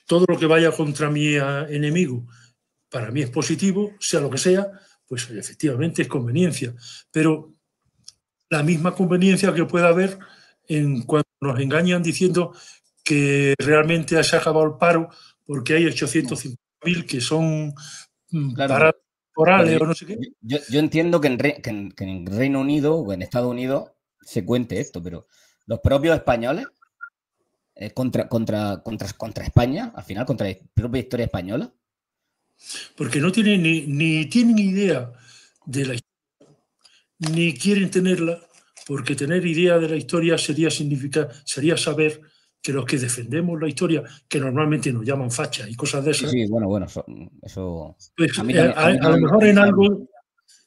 todo lo que vaya contra mi enemigo para mí es positivo, sea lo que sea, pues efectivamente es conveniencia. Pero la misma conveniencia que pueda haber en cuando nos engañan diciendo que realmente se ha acabado el paro porque hay 850.000 que son parados temporales o no sé qué. Yo entiendo que en Reino Unido o en Estados Unidos se cuente esto, pero los propios españoles contra España, al final, contra la propia historia española. Porque no tienen ni tienen idea de la historia, ni quieren tenerla, porque tener idea de la historia sería saber que los que defendemos la historia, que normalmente nos llaman fachas y cosas de esas, Sí, bueno, eso pues a mí también, a lo mejor en algo,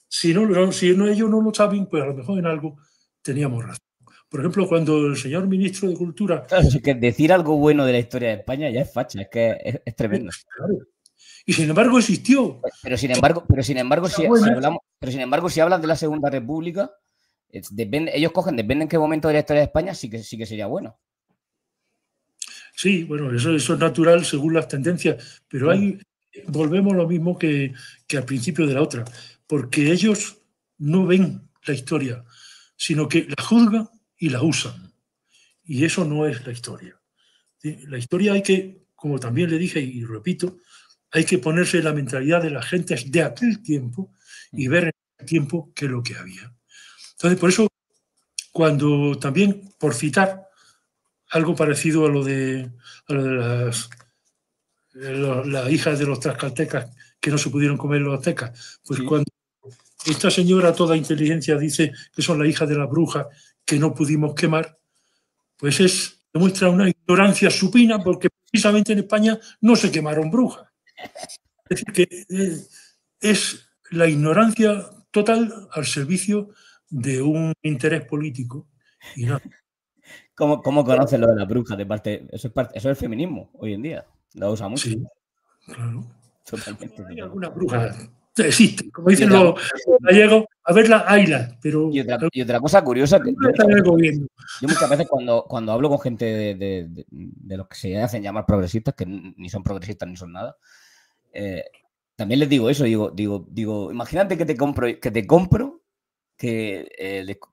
si ellos no lo saben, pues a lo mejor en algo teníamos razón. Por ejemplo, cuando el señor ministro de Cultura... Claro, es que decir algo bueno de la historia de España ya es facha, es que es tremendo. Claro. Y sin embargo existió. Pero sin embargo, si hablan de la Segunda República, ellos depende en qué momento de la historia de España, sí que sería bueno. Sí, bueno, eso es natural según las tendencias, pero Claro. volvemos a lo mismo que al principio de la otra, porque ellos no ven la historia, sino que la juzgan y la usan. Y eso no es la historia. ¿Sí? La historia hay que, como también le dije y repito, hay que ponerse en la mentalidad de las gentes de aquel tiempo y ver en el tiempo qué es lo que había. Entonces, por eso, cuando también, por citar algo parecido a lo de las hijas de los tlaxcaltecas que no se pudieron comer los aztecas, pues sí. Cuando esta señora toda inteligencia dice que son las hijas de las brujas que no pudimos quemar, pues demuestra una ignorancia supina porque precisamente en España no se quemaron brujas. Es decir, que es la ignorancia total al servicio de un interés político y nada. ¿Cómo conoces lo de las brujas? Eso es el feminismo hoy en día. Lo usa mucho. Sí, claro. Totalmente. Hay algunas brujas. Existen, como dicen los gallegos, a verlas, haylas, pero... Y otra cosa curiosa, que yo muchas veces cuando hablo con gente de los que se hacen llamar progresistas, que ni son progresistas ni son nada, también les digo eso, digo, imagínate que te compro que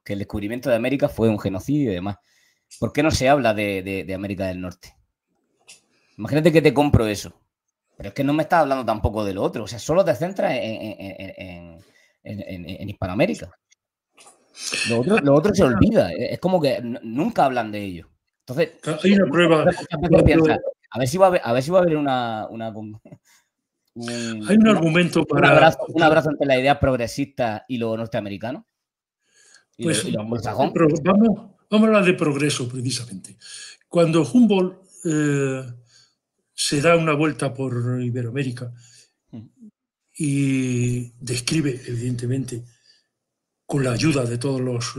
el descubrimiento de América fue un genocidio y demás. ¿Por qué no se habla de América del Norte? Imagínate que te compro eso. Pero es que no me estás hablando tampoco de lo otro. O sea, solo te centras en Hispanoamérica. Lo otro se olvida. Es como que nunca hablan de ello. Entonces, hay una prueba. A ver si va a haber hay un argumento para... un abrazo entre la idea progresista y lo norteamericano. Pues vamos a hablar de progreso, precisamente. Cuando Humboldt se da una vuelta por Iberoamérica y describe, evidentemente, con la ayuda de todos los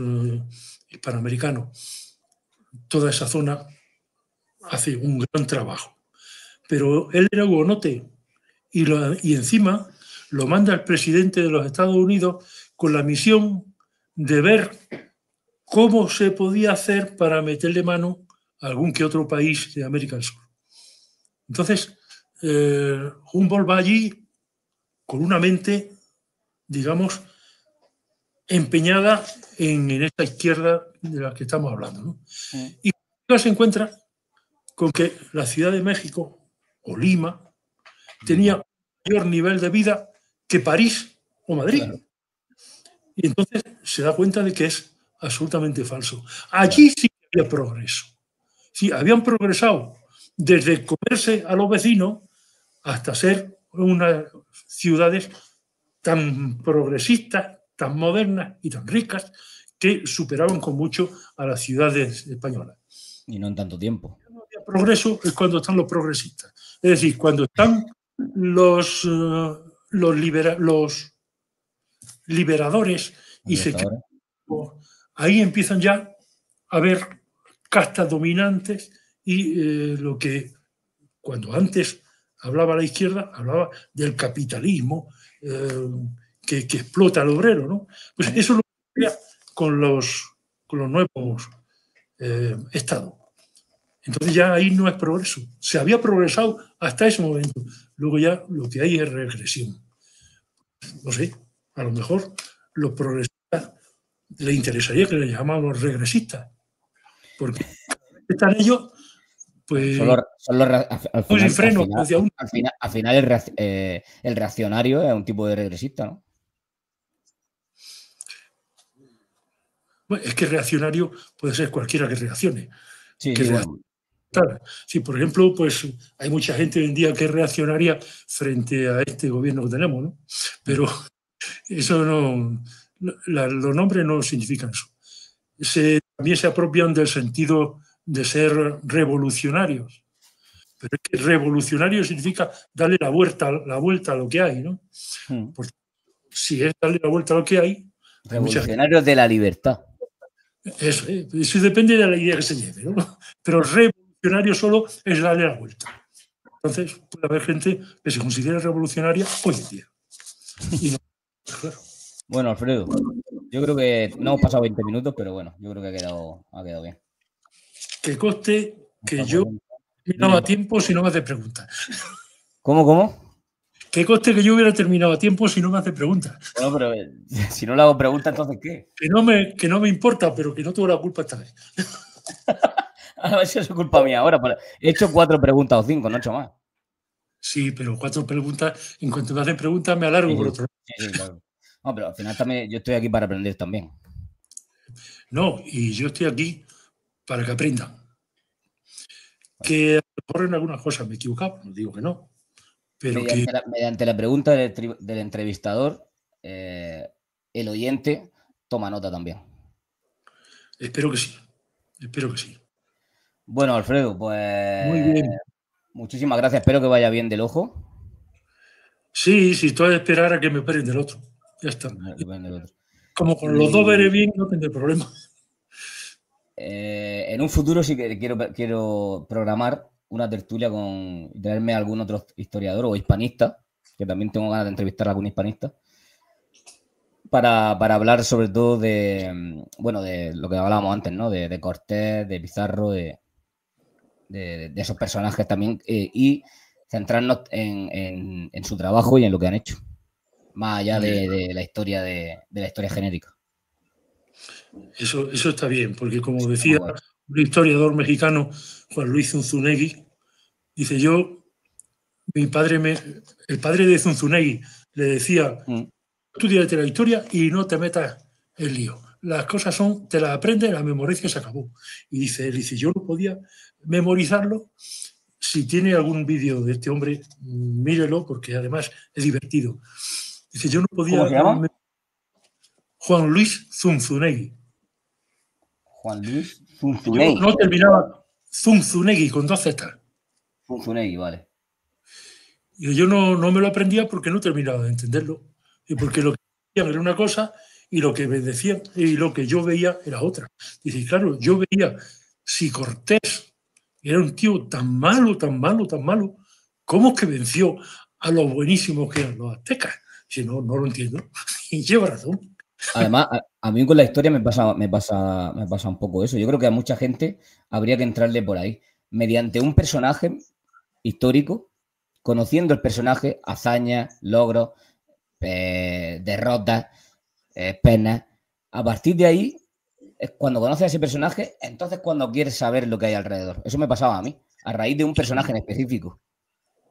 hispanoamericanos, toda esa zona, hace un gran trabajo. Pero él era hugonote y encima lo manda el presidente de los Estados Unidos con la misión de ver cómo se podía hacer para meterle mano a algún que otro país de América del Sur. Entonces, Humboldt va allí con una mente, digamos, empeñada en esta izquierda de la que estamos hablando, ¿no? Y se encuentra con que la Ciudad de México o Lima tenía mayor nivel de vida que París o Madrid. Claro. Y entonces se da cuenta de que es absolutamente falso. Allí sí había progreso. Sí, habían progresado desde comerse a los vecinos hasta ser unas ciudades tan progresistas, tan modernas y tan ricas que superaban con mucho a las ciudades españolas. Y no en tanto tiempo. El progreso es cuando están los progresistas. Es decir, cuando están los liberadores y se quedan, ahí empiezan ya a haber castas dominantes y lo que cuando antes hablaba la izquierda, hablaba del capitalismo que explota al obrero, ¿no? Pues eso lo crea con los nuevos estados. Entonces ya ahí no es progreso. Se había progresado hasta ese momento. Luego ya lo que hay es regresión. No sé, a lo mejor los progresistas les interesaría que les llamáramos regresistas. Porque están ellos, pues... Al final el reaccionario es un tipo de regresista, ¿no? Bueno, es que reaccionario puede ser cualquiera que reaccione. Sí, que bueno. Sí, por ejemplo, pues hay mucha gente hoy en día que es reaccionaria frente a este gobierno que tenemos, ¿no? Pero eso no, los nombres no significan eso. También se apropian del sentido de ser revolucionarios. Pero es que revolucionario significa darle la vuelta a lo que hay, ¿no? Porque si es darle la vuelta a lo que hay... Revolucionarios de la libertad. Eso depende de la idea que se lleve, ¿no? Pero revolucionario solo es darle la vuelta. Entonces puede haber gente que se considere revolucionaria hoy en día. Y no, claro. Bueno, Alfredo, yo creo que no hemos pasado 20 minutos, pero bueno, yo creo que ha quedado bien. Que conste que yo terminaba a tiempo si no me hace preguntas. ¿Cómo? Que conste que yo hubiera terminado a tiempo si no me hace preguntas. Bueno, pero si no le hago preguntas, entonces ¿qué? Que no me importa, pero que no tengo la culpa esta vez. A ver si es culpa mía ahora. He hecho 4 preguntas o 5, no he hecho más. Sí, pero 4 preguntas, en cuanto me hacen preguntas me alargo por otro lado. Sí, claro. No, pero al final también yo estoy aquí para aprender también. No, y yo estoy aquí para que aprendan. Que a lo mejor en algunas cosas me he equivocado, no digo que no. Pero mediante la pregunta del entrevistador, el oyente toma nota también. Espero que sí. Espero que sí. Bueno, Alfredo, pues... Muy bien. Muchísimas gracias. Espero que vaya bien del ojo. Sí, todo es esperar a que me operen del otro. Ya está. Como con los dos veré bien, no tendré problema. En un futuro sí que quiero programar una tertulia con traerme a algún otro historiador o hispanista, que también tengo ganas de entrevistar a algún hispanista, para hablar sobre todo de lo que hablábamos antes, ¿no? De Cortés, de Pizarro, de esos personajes también, y centrarnos en su trabajo y en lo que han hecho, más allá de la historia de la historia genérica. Eso está bien, porque como decía un historiador mexicano, Juan Luis Zunzunegui, dice el padre de Zunzunegui le decía, estudiate la historia y no te metas en lío. Las cosas te las aprendes, las memorizas y se acabó. Y dice, yo no podía memorizarlo. Si tiene algún vídeo de este hombre, mírelo, porque además es divertido. Dice, yo no podía... ¿Cómo se llama? Juan Luis Zunzunegui. Juan Luis Zunzunegui. No terminaba Zunzunegui con 2 Z. Zunzunegui, vale. Y yo no me lo aprendía porque no terminaba de entenderlo. Y porque lo que decían era una cosa y lo que me decían y lo que yo veía era otra. Dice, claro, yo veía si Cortés era un tío tan malo, tan malo, tan malo, ¿cómo es que venció a los buenísimos que eran los aztecas? Si no lo entiendo. Y lleva razón. Además, a mí con la historia me pasa un poco eso. Yo creo que a mucha gente habría que entrarle por ahí. Mediante un personaje histórico, conociendo el personaje, hazañas, logros, derrotas, penas. A partir de ahí, es cuando conoces a ese personaje, entonces cuando quieres saber lo que hay alrededor. Eso me pasaba a mí, a raíz de un personaje en específico,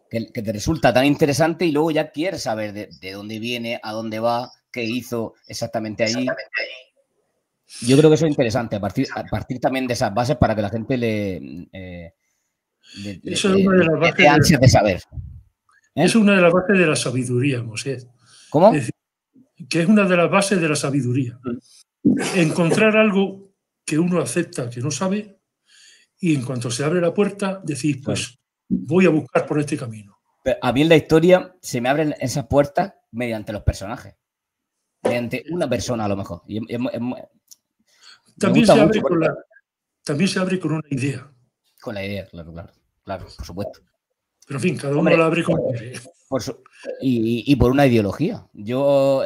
que te resulta tan interesante y luego ya quieres saber de dónde viene, a dónde va, qué hizo exactamente allí. Yo creo que eso es interesante, a partir también de esas bases para que la gente eso es una de las bases ansias de saber. Es una de las bases de la sabiduría, Mosé. ¿Cómo? Es decir, que es una de las bases de la sabiduría. Encontrar algo que uno acepta que no sabe y en cuanto se abre la puerta decir, pues voy a buscar por este camino. Pero a mí en la historia se me abren esas puertas mediante los personajes. Mediante una persona a lo mejor. También se abre con una idea. Con la idea, claro, por supuesto. Pero en fin, cada uno la abre como quiere. Y por una ideología. No,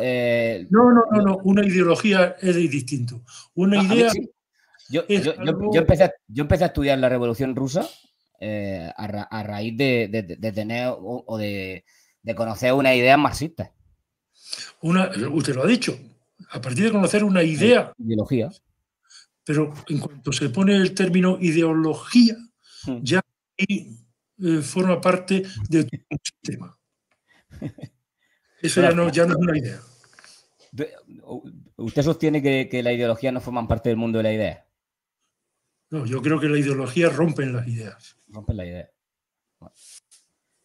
una ideología es distinto. Una idea. Sí. Yo empecé a estudiar la Revolución Rusa a raíz de tener o de conocer una idea marxista. Usted lo ha dicho. A partir de conocer una idea. Ideología. Pero en cuanto se pone el término ideología, ya ahí forma parte de tu sistema. Eso ya no es una idea. ¿Usted sostiene que la ideología no forman parte del mundo de la idea? No, yo creo que la ideología rompen las ideas. Rompen la idea. Bueno.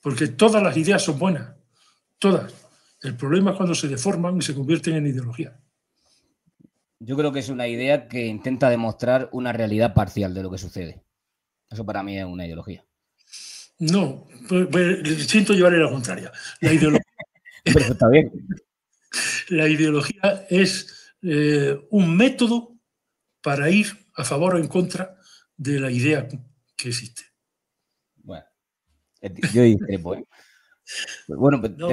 Porque todas las ideas son buenas. Todas. El problema es cuando se deforman y se convierten en ideología. Yo creo que es una idea que intenta demostrar una realidad parcial de lo que sucede. Eso para mí es una ideología. No, pues siento llevarle la contraria. La ideología, pero está bien. La ideología es un método para ir a favor o en contra de la idea que existe. Bueno, yo discrepo, ¿eh? Bueno, pues no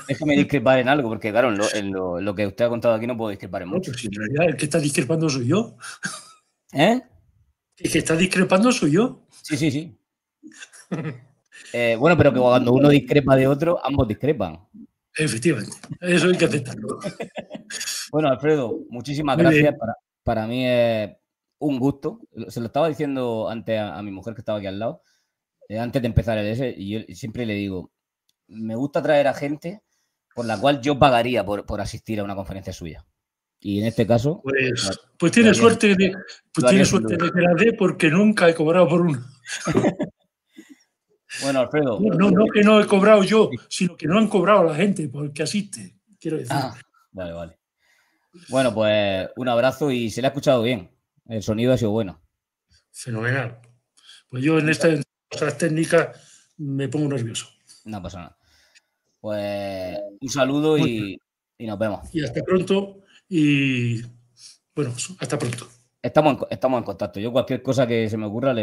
déjame discrepar en algo, porque claro, en lo que usted ha contado aquí no puedo discrepar en mucho. Pues en realidad el que está discrepando soy yo. ¿Eh? El que está discrepando soy yo. Sí. Bueno, pero que cuando uno discrepa de otro, ambos discrepan. Efectivamente, eso hay que aceptarlo. Bueno, Alfredo, muchísimas gracias. Para mí es un gusto. Se lo estaba diciendo antes a mi mujer que estaba aquí al lado, antes de empezar el S, y yo siempre le digo, me gusta traer a gente por la cual yo pagaría por asistir a una conferencia suya. Y en este caso... Pues tiene suerte de que la dé porque nunca he cobrado por una. Bueno, Alfredo... No que no he cobrado yo, sino que no han cobrado la gente porque asiste, quiero decir. Vale. Bueno, pues un abrazo y se le ha escuchado bien. El sonido ha sido bueno. Fenomenal. Pues yo en estas técnicas me pongo nervioso. No pasa nada. Pues un saludo y nos vemos. Y hasta pronto. Y bueno, hasta pronto. Estamos en contacto. Yo cualquier cosa que se me ocurra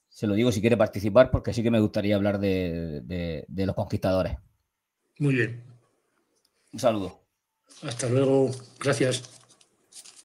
se lo digo si quiere participar, porque sí que me gustaría hablar de los conquistadores. Muy bien. Un saludo. Hasta luego. Gracias.